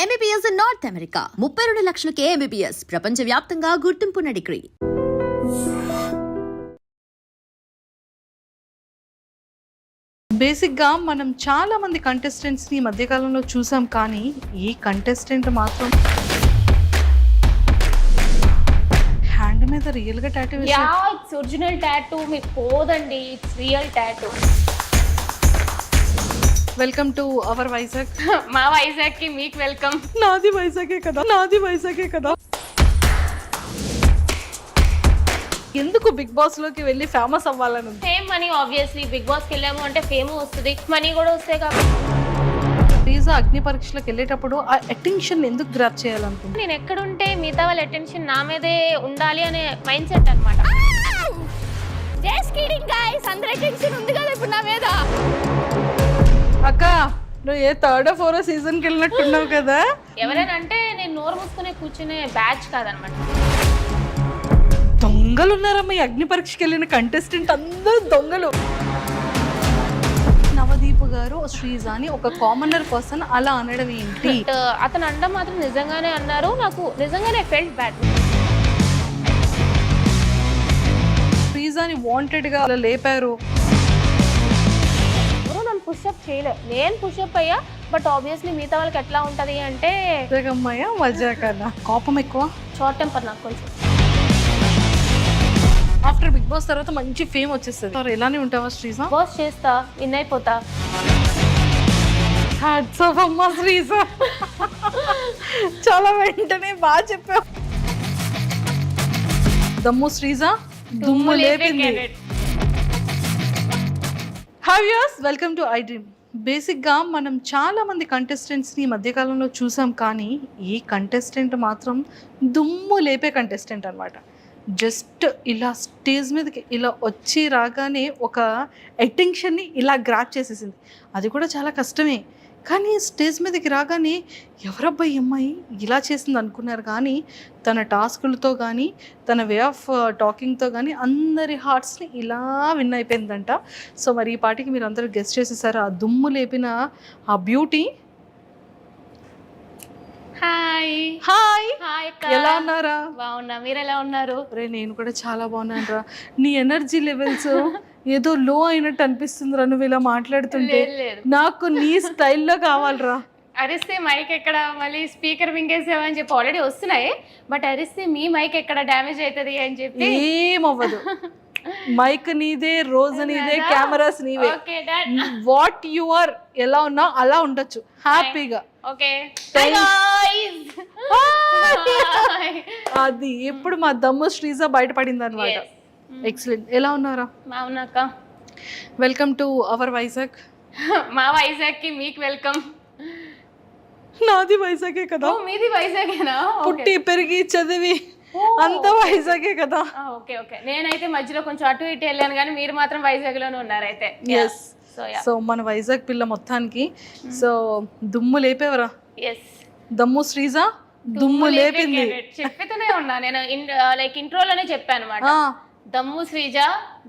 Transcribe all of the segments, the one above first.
MBBS in North America. 32 లక్షలకే MBBS. ప్రపంచవ్యాప్తంగా గుర్తింపున్న degree. బేసిక్గా మనం చాలా మంది కంటెస్టెంట్స్ని ఈ మధ్యకాలంలో చూసాం, కానీ ఈ కంటెస్టెంట్ మాత్రం హ్యాండ్ మీద రియల్గా టాటూ ఇట్స్ ఒరిజినల్ టాటూ. మీకు పోదండి, it's real tattoo. Welcome to our Vizag. మా వైజాగ్ కి మీకు వెల్కమ్. నాది వైజాగే కదా. ఎందుకు బిగ్ బాస్ లోకి వెళ్ళి ఫేమస్ అవ్వాలని? Fame money, obviously Bigg Boss కి వెళ్ళాము అంటే ఫేమ్ వస్తుంది, మనీ కూడా వస్తాయి కాబట్టి. శ్రీజా అగ్ని పరీక్షలకు వెళ్ళేటప్పుడు ఆ అటెన్షన్ ఎందుకు గ్రాప్ చేయాలనుకుంటున్నా? నేను ఎక్కడుంటే మిగతా వాళ్ళ అటెన్షన్ నా మీదే ఉండాలి అనే మైండ్ సెట్ అనమాట. జస్ట్ కిడింగ్ గైస్, అందరి అటెన్షన్ ఉంది కదా ఇప్పుడు నా మీద. అక్క, నువ్వు ఏ థర్డ్ ఫోర్త్ సీజన్కి వెళ్ళినట్టున్నావు కదా. ఎవరైనా అంటే నేను నోరు మూసుకునే కూర్చునే బ్యాచ్ కాదనమాట. దొంగలు ఉన్నారమ్మా ఈ అగ్ని పరీక్షకి వెళ్ళిన కంటెస్టెంట్, అందరూ దొంగలు. నవదీప్ గారు శ్రీజాని ఒక కామనర్ పర్సన్ అలా అనడం ఏంటి? అతను అనడం మాత్రం నిజంగానే అన్నారు, నాకు నిజంగానే ఫెల్ట్ బ్యాడ్. శ్రీజాని వాంటెడ్ గా అలా లేపారు. పుషప్ చేయలే, నేను పుషప్ అయ్యా, బట్ ఆబ్వియస్లీ మిగతా వాళ్ళకి ఎట్లా ఉంటది అంటే అమ్మాయ మజా కన్నా కోపం ఎక్కువ, షార్ట్ టెంపర్ నాకు కొంచెం. ఆఫ్టర్ బిగ్ బాస్ తర్వాత మంచి ఫేమ్ వచ్చేస్తుంది. ఎలానే ఉంటావా శ్రీజా? బాస్ చేస్తా, విన్ అయిపోతా. హ్యాట్స్ ఆఫ్ అమ్మా శ్రీజా, చాలా వెంటనే బాగా చెప్పావు. దమ్ము శ్రీజా దుమ్ము లేపింది. హాయ్ వ్యూయర్స్, వెల్కమ్ టు ఐ డ్రీమ్. బేసిక్గా మనం చాలా మంది కంటెస్టెంట్స్ని ఈ మధ్యకాలంలో చూసాం, కానీ ఈ కంటెస్టెంట్ మాత్రం దుమ్ము లేపే కంటెస్టెంట్ అనమాట. జస్ట్ ఇలా స్టేజ్ మీదకి ఇలా వచ్చి రాగానే ఒక అటెన్షన్ని ఇలా గ్రాప్ చేసేసింది. అది కూడా చాలా కష్టమే, కానీ స్టేజ్ మీదకి రాగానే ఎవరబ్బాయి అమ్మాయి ఇలా చేసింది అనుకున్నారు, కానీ తన టాస్కులతో కానీ తన వే ఆఫ్ టాకింగ్తో కానీ అందరి హార్ట్స్ని ఇలా విన్ అయిపోయిందంట. సో మరి ఈ పాటికి మీరు అందరూ గెస్ట్ చేసేసారు ఆ దుమ్ము లేపిన ఆ బ్యూటీ. హాయ్ హాయ్, హాయ్, ఎలా ఉన్నారా? బాగున్నా, మీరు ఎలా ఉన్నారు? రే నేను కూడా చాలా బాగున్నాను రా. నీ ఎనర్జీ లెవెల్స్ ఏదో లో అయినట్టు అనిపిస్తుందిరా నువ్వు ఇలా మాట్లాడుతుంటే. నాకు నీ స్టైల్లో కావాలరా. అరిస్తే మైక్ ఎక్కడ, మళ్ళీ స్పీకర్ వింగేసామని చెప్పి ఆల్రెడీ వస్తున్నాయి, బట్ అరిస్తే మీ మైక్ ఎక్కడ డ్యామేజ్ అవుతుంది అని చెప్పి. ఏమవ్వదు, మైక్ నీదే, రోజు నీదే, కెమెరాస్ నీవే. వాట్ యు ఆర్, ఎలా ఉన్నా అలా ఉండొచ్చు హ్యాపీగా. ఓకే, అది ఎప్పుడు మా దమ్ము శ్రీజా బయటపడింది అనమాట. ఎక్సలెంట్, ఎలా ఉన్నారా? బాగున్నాక. Welcome to our Vizag. మా వైజాగ్ కి మీకు వెల్కమ్. నాది వైజాగే కదా. మీది వైజాగేనా? పుట్టి పెరిగి చదివి అంత వైజాగే కదా. ఓకే ఓకే, నేనైతే మధ్యలో కొంచెం అటు ఇటు వెళ్ళాను, కానీ మీరు మాత్రం వైజాగ్ లోనే ఉన్నారు అయితే. ఎస్, సో మన వైజాగ్ పిల్ల మొత్తానికి సో దుమ్ము లేపేవరా? ఎస్, దమ్ము శ్రీజా దుమ్ము లేపింది. చెప్పితేనే ఉన్నా నేను, లైక్ ఇంట్రోలోనే చెప్పాను అనమాట. దమ్ము శ్రీజ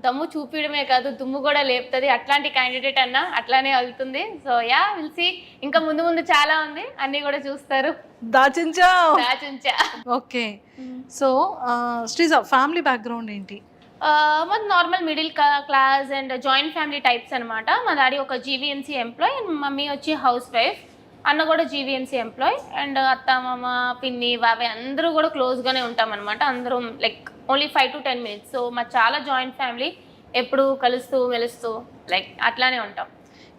దమ్ము చూపించడమే కాదు, దుమ్ము కూడా లేపుతుంది. అట్లాంటి క్యాండిడేట్ అన్న అట్లానే వెళ్తుంది. So yeah, will see. ఇంకా ముందు ముందు చాలా ఉంది, అన్ని కూడా చూస్తారు. దాచుంచా. Okay, so Sreeja family background ఏంటి? మాది normal middle class and joint family types అనమాట. మా డాడీ ఒక జీవీఎంసీ ఎంప్లాయ్ అండ్ మమ్మీ వచ్చి హౌస్ వైఫ్. అన్న కూడా జీవీఎంసీ ఎంప్లాయ్ అండ్ అత్త మామ పిన్ని బాబాయ్ అందరూ కూడా క్లోజ్గానే ఉంటాం అనమాట. అందరూ like only 5 to 10 minutes. So మా చాలా జాయింట్ ఫ్యామిలీ, ఎప్పుడు కలుస్తూ మెలుస్తూ లైక్ అట్లానే ఉంటాం.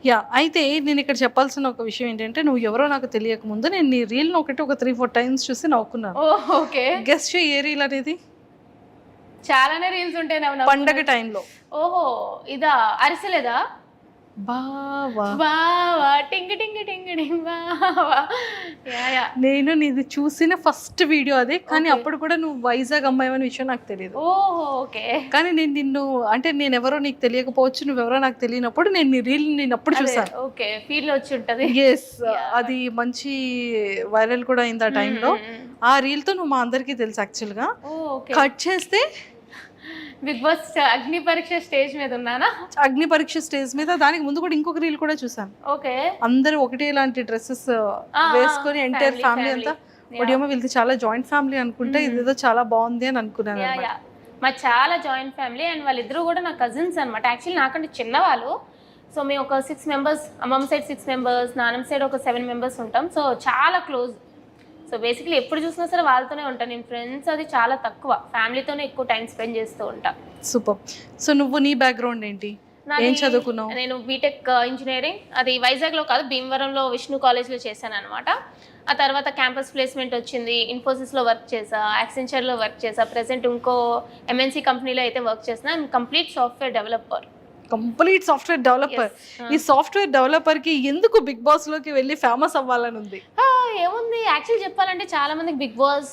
యా, అయితే నేను ఇక్కడ చెప్పాల్సిన ఒక విషయం ఏంటంటే, నువ్వు ఎవరో నాకు తెలియక ముందు నేను నీ రీల్ని ఒక 3-4 times చూసి నవ్వుకున్నాను. ఓకే, గెస్ట్ ఏ రీల్ అనేది? చాలానే రీల్స్ ఉంటాయి పండగ టైంలో. ఓహో, ఇదా అరిసెలేదా? బావా బావా టింగ్ టింగ్ టింగ్ టింగ్ బావా. నేను నీది చూసిన ఫస్ట్ వీడియో అదే, కానీ అప్పుడు కూడా నువ్వు వైజాగ్ అమ్మాయి అనే విషయం నాకు తెలియదు. ఓహో, ఓకే. కానీ నేను నిన్ను అంటే నేను ఎవరో నీకు తెలియకపోవచ్చు, నువ్వెవరో నాకు తెలియనప్పుడు నేను నీ రీల్ నేను అప్పుడు చూసాను. ఓకే, ఫీల్ వచ్చి ఉంటది. ఎస్, అది మంచి వైరల్ కూడా అయింది ఆ టైంలో. ఆ రీల్ తో నువ్వు మా అందరికీ తెలుసు. యాక్చువల్గా కట్ చేస్తే బిగ్ బాస్ అగ్ని పరీక్ష స్టేజ్ మీద ఉన్నానా? అగ్ని పరీక్ష స్టేజ్ మీద, దానికి ముందు కూడా ఇంకొక రీల్ కూడా చూసాను. ఓకే, అందరూ ఒకటే లాంటి డ్రెస్సెస్ వేసుకొని ఎంటైర్ ఫ్యామిలీ అంతా. ఒకటేమో వీళ్ళకి చాలా జాయింట్ ఫ్యామిలీ అనుకుంటే, ఇదేదో చాలా బాగుంది అని అనుకున్నాను. మా చాలా జాయింట్ ఫ్యామిలీ అండ్ వాళ్ళిద్దరూ కూడా నా కజిన్స్ అనమాట. యాక్చువల్లీ నాకంటే చిన్నవాళ్ళు. సో మేము ఒక 6 మెంబర్స్, అమ్మమ్మ సైడ్ 6 మెంబర్స్, నాన్నమ్మ సైడ్ ఒక 7 మెంబర్స్ ఉంటాం. సో చాలా క్లోజ్. సో బేసిక్లీ ఎప్పుడు చూసినా సరే వాళ్ళతోనే ఉంటాను. నేను ఫ్రెండ్స్ అది చాలా తక్కువ, ఫ్యామిలీతోనే ఎక్కువ టైం స్పెండ్ చేస్తూ ఉంటాను. సూపర్. సో నువ్వు నీ బ్యాక్గ్రౌండ్ ఏంటి, ఏం చదువుకున్నావు? నేను బీటెక్ ఇంజనీరింగ్, అది వైజాగ్లో కాదు భీమవరంలో విష్ణు కాలేజ్లో చేశాను అనమాట. ఆ తర్వాత క్యాంపస్ ప్లేస్మెంట్ వచ్చింది, ఇన్ఫోసిస్లో వర్క్ చేసా, యాక్సెంచర్లో వర్క్ చేసా, ప్రెసెంట్ ఇంకో ఎంఎన్సీ కంపెనీలో అయితే వర్క్ చేసిన. Complete software developer. Complete software developer. ఈ సాఫ్ట్వేర్ డెవలపర్ కి ఎందుకు బిగ్ బాస్ లోకి వెళ్ళి ఫేమస్ అవ్వాలని ఉంది? ఏముంది, యాక్చువల్ చెప్పాలంటే చాలా మందికి బిగ్ బాస్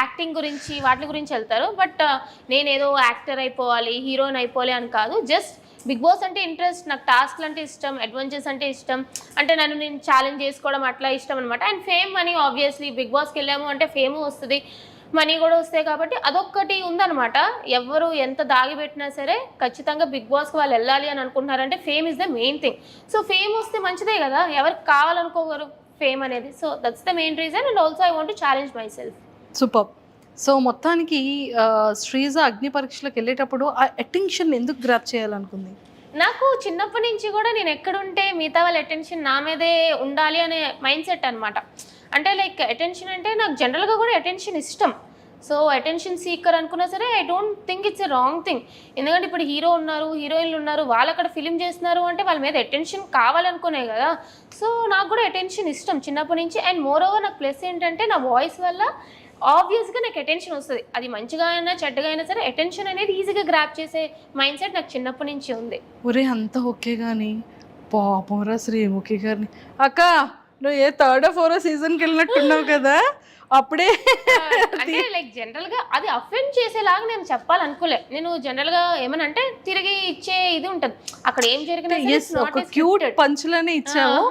యాక్టింగ్ గురించి వాటి గురించి వెళ్తారు. బట్ నేనేదో యాక్టర్ అయిపోవాలి, హీరోయిన్ అయిపోవాలి అని కాదు. జస్ట్ బిగ్ బాస్ అంటే ఇంట్రెస్ట్, నాకు టాస్క్లు అంటే ఇష్టం, అడ్వెంచర్స్ అంటే ఇష్టం, అంటే నేను ఛాలెంజ్ చేసుకోవడం అట్లా ఇష్టం అనమాట. And fame money, obviously Bigg బాస్కి వెళ్ళాము అంటే ఫేమ్ వస్తుంది, మనీ కూడా వస్తాయి. కాబట్టి అదొక్కటి ఉందన్నమాట. ఎవరు ఎంత దాగిపెట్టినా సరే ఖచ్చితంగా బిగ్ బాస్కి వాళ్ళు వెళ్ళాలి అని అనుకుంటున్నారంటే fame is the main thing. So fame వస్తే మంచిదే కదా, ఎవరికి కావాలనుకోగలరు ఫేమ్ అనేది. So that's the main reason. And also I want to challenge myself. Super. So మొత్తానికి శ్రీజ అగ్ని పరీక్షలకు వెళ్ళేటప్పుడు ఆ అటెన్షన్ ఎందుకు గ్రాప్ చేయాలనుకుంది? నాకు చిన్నప్పటి నుంచి కూడా నేను ఎక్కడుంటే మిగతా వాళ్ళ అటెన్షన్ నా మీదే ఉండాలి అనే మైండ్ సెట్ అనమాట. అంటే లైక్ అటెన్షన్ అంటే నాకు జనరల్గా కూడా అటెన్షన్ ఇష్టం. సో అటెన్షన్ సీకర్ అనుకున్నా సరే I don't think it's a wrong thing. ఎందుకంటే ఇప్పుడు హీరో ఉన్నారు, హీరోయిన్లు ఉన్నారు, వాళ్ళు అక్కడ ఫిలిం చేస్తున్నారు అంటే వాళ్ళ మీద అటెన్షన్ కావాలనుకునే కదా. సో నాకు కూడా అటెన్షన్ ఇష్టం చిన్నప్పటి నుంచి. అండ్ మోర్ ఓవర్ నాకు ప్లస్ ఏంటంటే నా వాయిస్ వల్ల ఆబ్వియస్గా నాకు అటెన్షన్ వస్తుంది. అది మంచిగా అయినా చెడ్డగా అయినా సరే అటెన్షన్ అనేది ఈజీగా గ్రాప్ చేసే మైండ్ సెట్ నాకు చిన్నప్పటి నుంచి ఉంది. ఒరే అంతా ఓకే కానీ పాపంరా శ్రీముఖి గారిని, అక్క నువ్వు ఏ 3rd or 4th సీజన్కి వెళ్ళినట్టున్నావు కదా అప్పుడే. అంటే లైక్ జనరల్గా అది అఫెండ్ చేసేలాగా నేను చెప్పాలనుకోలే. నేను జనరల్గా ఏమనంటే తిరిగి ఇచ్చే ఇది ఉంటుంది, అక్కడ ఏం జరిగినా ఒక క్యూట్ పంచులనే ఇచ్చావు,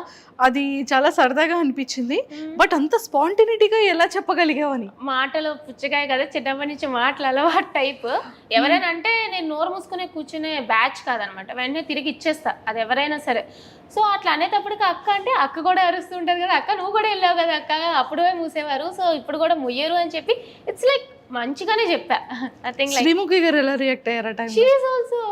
అది చాలా సరదాగా అనిపించింది. బట్ అంత స్పాంటినిటీగా ఎలా చెప్పగలిగావని? మాటలు పుచ్చకాయ కదా, చిన్నప్పటి నుంచి మాటలు అలవాటు టైప్. ఎవరైనా అంటే నేను నోరు మూసుకునే కూర్చునే బ్యాచ్ కాదనమాట, వెంటనే తిరిగి ఇచ్చేస్తా అది ఎవరైనా సరే. సో అట్లా అనేటప్పటికి అక్క అంటే అక్క కూడా అరుస్తుంటుంది కదా, అక్క నువ్వు కూడా వెళ్ళావు కదా అక్క, అప్పుడే మూసేవారు, సో ఇప్పుడు కూడా ముయ్యరు అని చెప్పి ఇట్స్ లైక్ మంచిగానే చెప్పా. Nothing like. శ్రీముఖి గారు ఎలా రియాక్ట్ అయ్యారట? షీ ఈజ్ ఆల్సో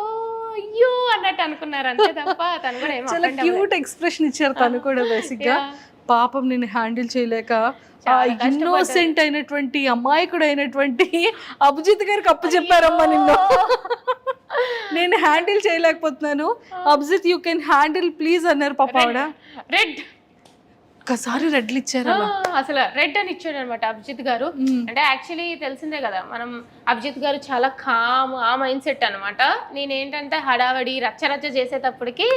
అయ్యో అన్నట్టు అనుకున్నారు అంతే తప్ప తను కూడా ఏమో చాలా క్యూట్ ఎక్స్ప్రెషన్ ఇచ్చారు తను కూడా. బేసిక్ గా పాపం నేను హ్యాండిల్ చేయలేక ఇన్నోసెంట్ అయినటువంటి అమాయకుడు అయినటువంటి అభిజిత్ గారికి అప్పు చెప్పారమ్మా నిన్ను, నేను హ్యాండిల్ చేయలేకపోతున్నాను, Abhijeet you can handle please అన్నారు పాప ఆవిడ. రెడ్ ఒక్కసారి రెడ్లు ఇచ్చారు, అసలు రెడ్ అని ఇచ్చాడు అనమాట అభిజిత్ గారు. అంటే యాక్చువల్లీ తెలిసిందే కదా మనం, అభిజిత్ గారు చాలా కామ్, ఆ మైండ్ సెట్ అనమాట. నేనేంటంటే హడావడి రచ్చరచ్చ చేసేటప్పటికి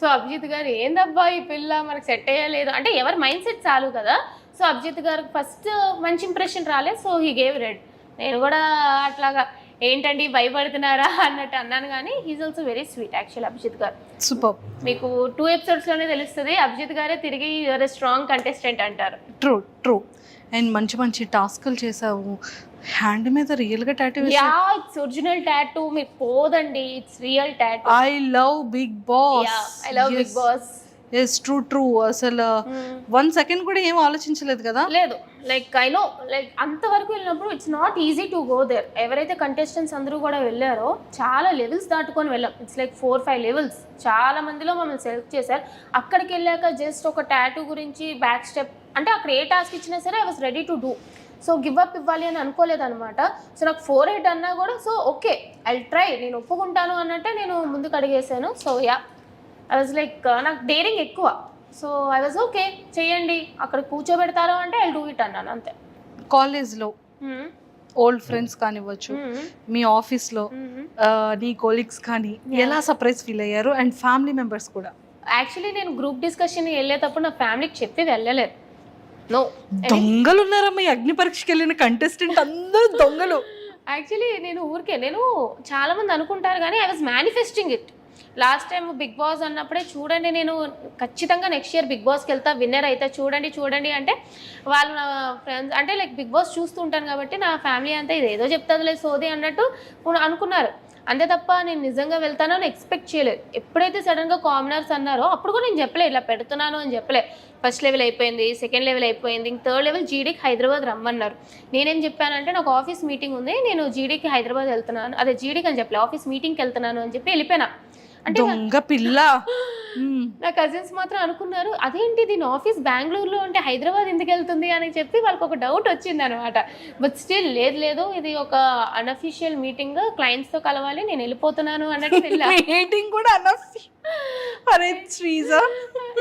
సో అభిజిత్ గారు ఏందబ్బా ఈ పిల్ల మనకు సెట్ అయ్యలేదు అంటే ఎవరి మైండ్ సెట్ చాలు కదా. సో అభిజిత్ గారికి ఫస్ట్ మంచి ఇంప్రెషన్ రాలేదు, సో హీ గేవ్ రెడ్. నేను కూడా అట్లాగా ఏంటండి భయపడుతున్నారా అన్నట్టు అన్నాను, కానీ he's also very sweet actual Abhijeet garu. Super. మీకు 2 ఎపిసోడ్స్లోనే తెలుస్తుంది అభిజిత్ గారే తిరిగి యువర్ స్ట్రాంగ్ కంటెస్టెంట్ అంటారు. True true. అండ్ మంచి మంచి టాస్క్లు చేసావు, హ్యాండ్ మీద రియల్ గా tattoo. Yeah it's original tattoo, మీకు పోదండి, it's real tattoo. I love Bigg Boss. Yeah I love Bigg Boss. Yes true true. అసలు 1 సెకండ్ కూడా ఏం ఆలోచించలేదు కదా? లేదు, లైక్ ఐ నో లైక్ అంతవరకు వెళ్ళినప్పుడు it's not easy to go there. ఎవరైతే కంటెస్టెంట్స్ అందరూ కూడా వెళ్ళారో చాలా లెవెల్స్ దాటుకొని వెళ్ళాం. It's like 4-5 levels. చాలా మందిలో మమ్మల్ని సెలెక్ట్ చేశారు. అక్కడికి వెళ్ళాక జస్ట్ ఒక టాటూ గురించి బ్యాక్ స్టెప్ అంటే అక్కడ ఏ టాస్క్ ఇచ్చినా సరే I was ready to do. So give up ఇవ్వాలి అని అనుకోలేదు అనమాట. సో నాకు 4-8 అన్నా కూడా సో ఓకే ఐ ట్రై, నేను ఒప్పుకుంటాను అన్నట్టే నేను ముందుకు అడిగేసాను. So yeah I was like నాకు డేరింగ్ ఎక్కువ. సో ఐ వాజ్ ఓకే చెయ్యండి, అక్కడ కూర్చోబెడతారు అంటే ఐ డూ ఇట్ అన్నాను అంతే. కాలేజ్లో ఓల్డ్ ఫ్రెండ్స్ కానివ్వచ్చు, మీ ఆఫీస్లో నీ కొలీగ్స్ కానీ ఎలా సర్ప్రైజ్ ఫీల్ అయ్యారు? అండ్ ఫ్యామిలీ మెంబర్స్ కూడా. యాక్చువల్లీ నేను గ్రూప్ డిస్కషన్ వెళ్ళేటప్పుడు నా ఫ్యామిలీకి చెప్పి వెళ్ళలేదు. నో, దొంగలు ఉన్నారమ్మా ఈ అగ్ని పరీక్షకి వెళ్ళిన కంటెస్టెంట్ అందరూ దొంగలు. యాక్చువల్లీ నేను చాలా మంది అనుకుంటారు కానీ I was manifesting it. Last time Bigg Boss అన్నప్పుడే చూడండి నేను ఖచ్చితంగా నెక్స్ట్ ఇయర్ బిగ్ బాస్కి వెళ్తా, విన్నర్ అయితే చూడండి అంటే వాళ్ళు నా ఫ్రెండ్స్ అంటే లైక్ బిగ్ బాస్ చూస్తూ ఉంటాను కాబట్టి నా ఫ్యామిలీ అంతా ఇది ఏదో చెప్తుంది లేదు సోది అన్నట్టు అనుకున్నారు. అంతే తప్ప నేను నిజంగా వెళ్తానో అని ఎక్స్పెక్ట్ చేయలేదు. ఎప్పుడైతే సడన్గా కామనర్స్ అన్నారో అప్పుడు కూడా నేను చెప్పలేదు ఇలా పెడుతున్నాను అని చెప్పలేదు. ఫస్ట్ లెవెల్ అయిపోయింది, సెకండ్ లెవెల్ అయిపోయింది, ఇంక థర్డ్ లెవెల్ జీడీకి హైదరాబాద్ రమ్మన్నారు. నేనేం చెప్పానంటే నాకు ఆఫీస్ మీటింగ్ ఉంది, నేను జీడీకి హైదరాబాద్ వెళ్తున్నాను, అదే జీడీకి అని చెప్పలే, ఆఫీస్ మీటింగ్కి వెళ్తున్నాను అని చెప్పి వెళ్ళిపోయినా. అంటే దొంగ పిల్ల. నా కజిన్స్ మాత్రం అనుకున్నారు అదేంటి దీని ఆఫీస్ బెంగళూరులో ఉంటే హైదరాబాద్ ఎందుకు వెళ్తుంది అని చెప్పి వాళ్ళకి ఒక డౌట్ వచ్చింది అనమాట. బట్ స్టిల్ లేదు ఇది ఒక అన్అఫీషియల్ మీటింగ్, క్లయింట్స్తో కలవాలి, నేను వెళ్ళిపోతున్నాను అన్నట్టు వెళ్ళా. మీటింగ్ కూడా అరే శ్రీజ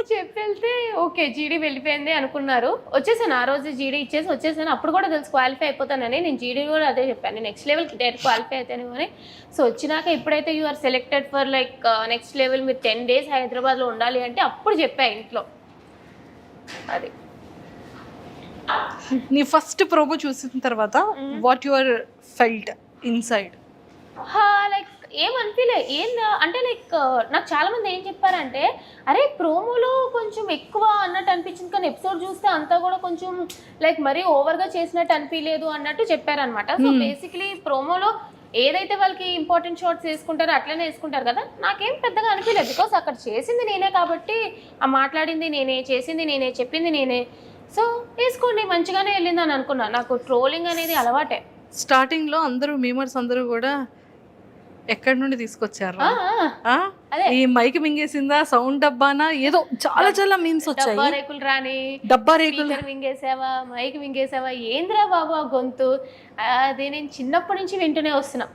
చెప్పి వెళ్తే ఓకే జీడీ వెళ్ళిపోయింది అనుకున్నారు. వచ్చేసాను ఆ రోజు జీడీ ఇచ్చేసి వచ్చేసాను. అప్పుడు కూడా తెలుసు క్వాలిఫై అయిపోతానని. నేను జీడీ కూడా అదే చెప్పాను, నేను నెక్స్ట్ లెవెల్కి డైరెక్ట్ క్వాలిఫై అవుతాను అని. సో వచ్చినాక ఎప్పుడైతే you are selected for like next level, మీరు 10 days హైదరాబాద్లో ఉండాలి అంటే అప్పుడు చెప్పా ఇంట్లో. అది నీ ఫస్ట్ ప్రోమో చూసిన తర్వాత what your felt inside? Like ఏమనిపించలే అంటే లైక్ నాకు చాలా మంది ఏం చెప్పారంటే అరే ప్రోమోలో కొంచెం ఎక్కువ అన్నట్టు అనిపించింది, కానీ ఎపిసోడ్ చూస్తే అంతా కూడా కొంచెం లైక్ మరీ ఓవర్గా చేసినట్టు అనిపించలేదు అన్నట్టు చెప్పారనమాట. సో బేసిక్లీ ప్రోమోలో ఏదైతే వాళ్ళకి ఇంపార్టెంట్ షార్ట్స్ వేసుకుంటారో అట్లనే వేసుకుంటారు కదా, నాకేం పెద్దగా అనిపించలేదు. బికాస్ అక్కడ చేసింది నేనే కాబట్టి, ఆ మాట్లాడింది నేనే, చేసింది నేనే, చెప్పింది నేనే. సో వేసుకోండి మంచిగానే వెళ్ళిందని అనుకున్నా. నాకు ట్రోలింగ్ అనేది అలవాటే. స్టార్టింగ్లో అందరూ మీమర్స్ అందరూ కూడా ఎక్కడి నుండి తీసుకొచ్చారు? ఈ మైక్ మింగేసిందా, సౌండ్ డబ్బానా, ఏదో చాలా చాలా మీమ్స్ వచ్చాయి. డబ్బా రేకులు రాని, డబ్బా రేకులు మింగేసావా, మైక్ మింగేసావా, ఏంద్రా బాబు ఆ గొంతు, అది నేను చిన్నప్పటి నుంచి వింటూనే వస్తున్నా.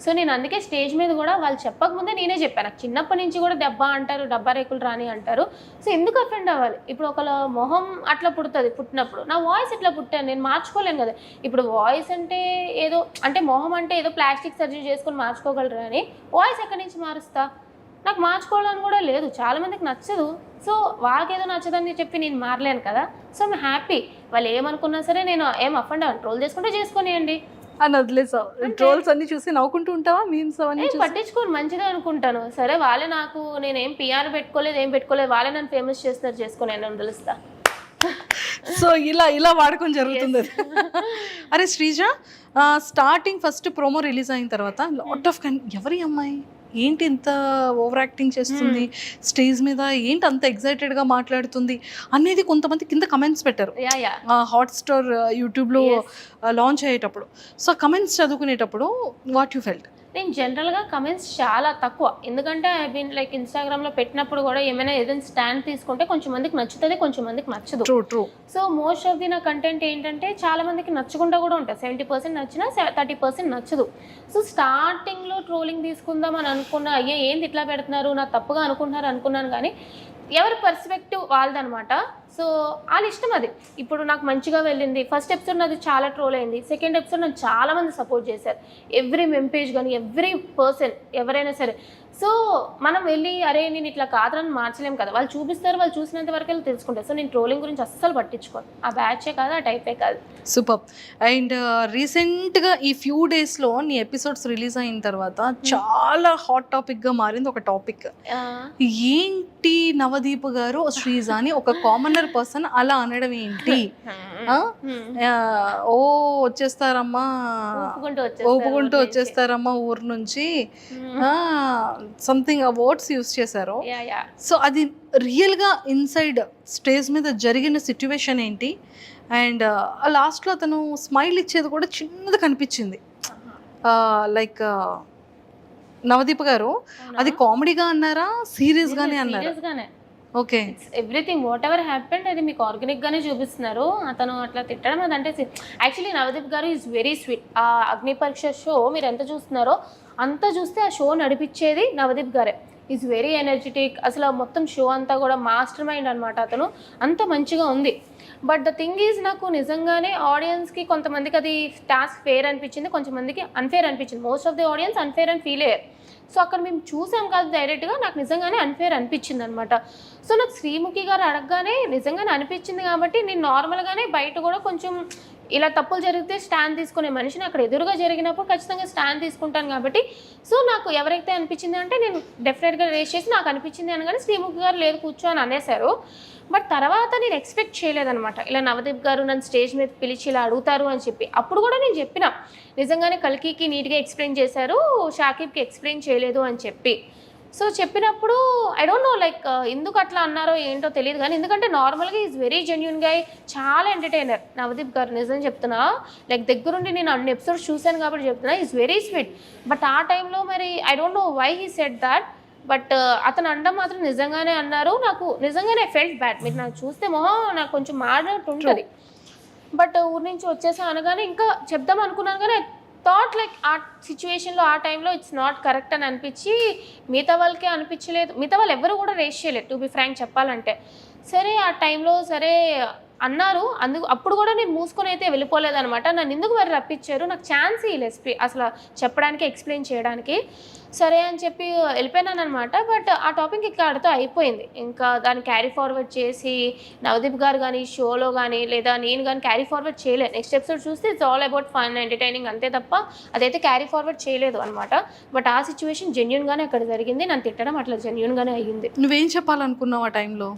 సో నేను అందుకే స్టేజ్ మీద కూడా వాళ్ళు చెప్పకముందే నేనే చెప్పాను, నాకు చిన్నప్పటి నుంచి కూడా దెబ్బ అంటారు, డబ్బా రేకులు రాని అంటారు. సో ఎందుకు అఫెండ్ అవ్వాలి? ఇప్పుడు ఒకళ్ళ మొహం అట్లా పుడుతుంది, పుట్టినప్పుడు నా వాయిస్ ఎట్లా పుట్టాను నేను మార్చుకోలేను కదా. ఇప్పుడు వాయిస్ అంటే ఏదో అంటే మొహం అంటే ఏదో ప్లాస్టిక్ సర్జరీ చేసుకొని మార్చుకోగలరు అని వాయిస్ ఎక్కడి నుంచి మారుస్తా? నాకు మార్చుకోవాలని కూడా లేదు, చాలామందికి నచ్చదు. సో వాళ్ళకి ఏదో నచ్చదని చెప్పి నేను మారలేను కదా. సో ఐమ్ హ్యాపీ, వాళ్ళు ఏమనుకున్నా సరే నేను ఏం అఫెండ్ అవ్వను, ట్రోల్ చేసుకుంటే చేసుకొనియండి అని వదిలేసావు. ట్రోల్స్ అన్ని చూసి నవ్వుకుంటూ ఉంటావా? మీమ్స్ అవన్నీ పట్టించుకోని మంచిదే అనుకుంటాను. సరే వాళ్ళే నాకు, నేనేం పిఆర్ పెట్టుకోలేదు, ఏం పెట్టుకోలేదు, వాళ్ళే నన్ను ఫేమస్ చేస్తారు, చేసుకొని నేను తెలుస్తా. సో ఇలా వాడకం జరుగుతుంది. అరే Sreeja, starting first promo release అయిన తర్వాత లాట్ ఆఫ్ ఎవరి అమ్మాయి ఏంటి ఇంత ఓవర్ యాక్టింగ్ చేస్తుంది స్టేజ్ మీద, ఏంటి అంత ఎక్సైటెడ్గా మాట్లాడుతుంది అనేది కొంతమంది కింద కమెంట్స్ పెట్టారు హాట్స్టార్ యూట్యూబ్లో లాంచ్ అయ్యేటప్పుడు. సో కమెంట్స్ చదువుకునేటప్పుడు వాట్ యూ ఫెల్ట్? నేను జనరల్గా కమెంట్స్ చాలా తక్కువ, ఎందుకంటే ఐ మీన్ లైక్ ఇన్స్టాగ్రామ్లో పెట్టినప్పుడు కూడా ఏమైనా ఏదైనా స్టాండ్ తీసుకుంటే కొంచెం మందికి నచ్చుతుంది, కొంచెం మందికి నచ్చదు. True. So most of the నా కంటెంట్ ఏంటంటే చాలా మందికి నచ్చకుండా కూడా ఉంటుంది. 70% నచ్చినా 30% నచ్చదు. సో స్టార్టింగ్లో ట్రోలింగ్ తీసుకుందాం అని అనుకున్నా, అయ్యే ఏంది ఇట్లా పెడుతున్నారు, నా తప్పుగా అనుకున్నాను, కానీ ఎవరి పర్స్పెక్టివ్ వాళ్ళదనమాట. సో వాళ్ళ ఇష్టం అది. ఇప్పుడు నాకు మంచిగా వెళ్ళింది, ఫస్ట్ ఎపిసోడ్ నాది చాలా ట్రోల్ అయింది, సెకండ్ ఎపిసోడ్ నన్ను చాలామంది సపోర్ట్ చేశారు, ఎవ్రీ మెంపేజ్ కానీ ఎవ్రీ పర్సన్ ఎవరైనా సరే. సో మనం వెళ్ళి అరే నేను ఇట్లా కాదని మార్చలేం కదా, వాళ్ళు చూపిస్తారు, వాళ్ళు చూసినంత వరకు వెళ్ళి తెలుసుకుంటారు. సో నేను ట్రోలింగ్ గురించి అస్సలు పట్టించుకోను, ఆ బ్యాచే కాదు, ఆ టైపే కాదు. సూపర్. అండ్ రీసెంట్గా ఈ ఫ్యూ డేస్లో నీ ఎపిసోడ్స్ రిలీజ్ అయిన తర్వాత చాలా హాట్ టాపిక్గా మారింది ఒక టాపిక్. ఏంటి నవదీప్ గారు శ్రీజ అని ఒక కామనర్ పర్సన్ అలా అనడం ఏంటి? ఓ వచ్చేస్తారమ్మా, ఊపుకుంటూ వచ్చేస్తారమ్మా ఊరు నుంచి, సంథింగ్ వర్డ్స్ యూస్ చేశారు. సో అది రియల్గా ఇన్సైడ్ స్టేజ్ మీద జరిగిన సిచ్యువేషన్ ఏంటి? అండ్ లాస్ట్లో అతను స్మైల్ ఇచ్చేది కూడా చిన్నది కనిపించింది, లైక్ నవదీప్ గారు అది కామెడీగా అన్నారా, సీరియస్గానే అన్నారా? Okay, everything what ever happened అది మీకు ఆర్గానిక్గానే చూపిస్తున్నారు. అతను అట్లా తిట్టడం అదంటే యాక్చువల్లీ నవదీప్ గారు ఈజ్ వెరీ స్వీట్. ఆ అగ్ని పరీక్ష షో మీరు ఎంత చూస్తున్నారో అంత చూస్తే ఆ షో నడిపించేది నవదీప్ గారే. ఈజ్ వెరీ ఎనర్జెటిక్, అసలు మొత్తం షో అంతా కూడా మాస్టర్ మైండ్ అనమాట. అతను అంత మంచిగా ఉంది. బట్ ద థింగ్ ఈజ్ నాకు నిజంగానే ఆడియన్స్కి కొంతమందికి అది టాస్క్ ఫేర్ అనిపించింది, కొంతమందికి అన్ఫేర్ అనిపించింది. Most of the audience unfair అని ఫీల్ అయ్యారు. సో అక్కడ మేము చూసాం కాదు డైరెక్ట్గా, నాకు నిజంగానే అన్ఫేర్ అనిపించింది అనమాట. సో నాకు శ్రీముఖి గారు అడగగానే నిజంగానే అనిపించింది కాబట్టి నేను నార్మల్గానే బయట కూడా కొంచెం ఇలా తప్పులు జరిగితే స్టాండ్ తీసుకునే మనిషిని, అక్కడ ఎదురుగా జరిగినప్పుడు ఖచ్చితంగా స్టాండ్ తీసుకుంటాను కాబట్టి. సో నాకు ఎవరైతే అనిపించింది అంటే నేను డెఫినెట్గా రేస్ చేసి నాకు అనిపించింది అనగానే శ్రీముఖి గారు లేదు కూర్చో అని అనేశారు. బట్ తర్వాత నేను ఎక్స్పెక్ట్ చేయలేదనమాట, ఇలా నవదీప్ గారు నన్ను స్టేజ్ మీద పిలిచి ఇలా అడుగుతారు అని చెప్పి. అప్పుడు కూడా నేను చెప్పిన, నిజంగానే కల్కికి నీట్గా ఎక్స్ప్లెయిన్ చేశారు, షాకిబ్కి ఎక్స్ప్లెయిన్ చేయలేదు అని చెప్పి. సో చెప్పినప్పుడు ఐ డోంట్ నో లైక్ ఎందుకు అట్లా అన్నారో ఏంటో తెలియదు, కానీ ఎందుకంటే నార్మల్గా ఈజ్ వెరీ జెన్యున్ గా, చాలా ఎంటర్టైనర్ నవదీప్ గారు. నిజం చెప్తున్నా, లైక్ దగ్గరుండి నేను అన్ని ఎపిసోడ్స్ చూశాను కాబట్టి చెప్తున్నా, ఈజ్ వెరీ స్వీట్. బట్ ఆ టైంలో మరి I don't know why he said that, but అతను అనడం మాత్రం నిజంగానే అన్నారు. నాకు నిజంగానే ఫెల్ట్ బ్యాడ్. మీరు నాకు చూస్తే మొహం నాకు కొంచెం మాడినట్టు ఉంటుంది. బట్ ఊరి నుంచి వచ్చేసా అనగానే ఇంకా చెప్దాం అనుకున్నాను, కానీ థాట్ లైక్ ఆ సిచ్యువేషన్లో ఆ టైంలో ఇట్స్ నాట్ కరెక్ట్ అని అనిపించి మిగతా వాళ్ళకే అనిపించలేదు. మిగతా వాళ్ళు ఎవరు కూడా రేస్ చేయలేదు, టు బి ఫ్రాంక్ చెప్పాలంటే. సరే ఆ టైంలో సరే అన్నారు, అప్పుడు కూడా నేను మూసుకొని అయితే వెళ్ళిపోలేదనమాట. నన్ను ఎందుకు మరి రప్పించారు, నాకు ఛాన్స్ ఇవ్వలేదు అసలు చెప్పడానికి, ఎక్స్ప్లెయిన్ చేయడానికి. సరే అని చెప్పి వెళ్ళిపోయినాను అనమాట. బట్ ఆ టాపిక్ ఇక్కడితో అయిపోయింది. ఇంకా దాన్ని క్యారీ ఫార్వర్డ్ చేసి నవదీప్ గారు కానీ షోలో కానీ లేదా నేను కానీ క్యారీ ఫార్వర్డ్ చేయలేదు. నెక్స్ట్ ఎపిసోడ్ చూస్తే it's all about fun entertaining అంతే తప్ప అదైతే క్యారీ ఫార్వర్డ్ చేయలేదు అనమాట. బట్ ఆ సిచ్యువేషన్ జెన్యున్గానే అక్కడ జరిగింది. నన్ను తిట్టడం అట్లా జెన్యున్గానే అయ్యింది. నువ్వేం చెప్పాలనుకున్నావు ఆ టైంలో?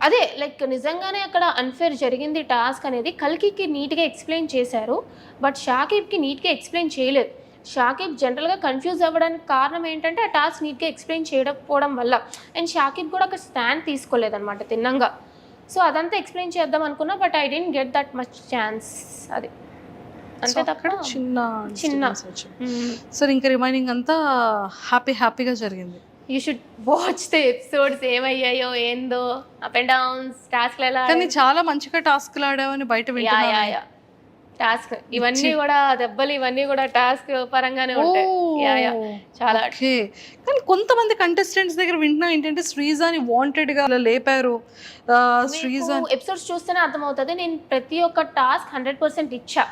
అదే లైక్ నిజంగానే అక్కడ అన్ఫేర్ జరిగింది టాస్క్ అనేది. కల్కికి నీట్గా ఎక్స్ప్లెయిన్ చేశారు, బట్ షాకిబ్కి నీట్గా ఎక్స్ప్లెయిన్ చేయలేదు. షాకిబ్ జనరల్గా కన్ఫ్యూజ్ అవ్వడానికి కారణం ఏంటంటే ఆ టాస్క్ నీట్గా ఎక్స్ప్లెయిన్ చేయకపోవడం వల్ల. అండ్ షాకిబ్ కూడా ఒక స్టాండ్ తీసుకోలేదన్నమాట తిన్నంగా. సో అదంతా ఎక్స్ప్లెయిన్ చేద్దాం అనుకున్నా, but I didn't get that much chance. అది అంతే తప్ప చిన్న. సరే ఇంకా రిమైనింగ్ అంతా హ్యాపీగా జరిగింది. You should watch the episodes, ఏమయ్యాయో ఏందో, అప్ అండ్ డౌన్స్, టాస్క్లు ఎలా. కానీ చాలా మంచిగా టాస్క్లు ఆడావని బయట వింటున్నాను. టాస్క్ ఇవన్నీ కూడా దెబ్బలు, ఇవన్నీ కూడా టాస్క్ పరంగానే ఉంటాయి. చాలా. కానీ కొంతమంది కంటెస్టెంట్స్ దగ్గర వింటున్నా ఏంటంటే శ్రీజాని వాంటెడ్ గా లేపారు. ఎపిసోడ్స్ చూస్తేనే అర్థమవుతుంది. నేను ప్రతి ఒక్క టాస్క్ 100% ఇచ్చా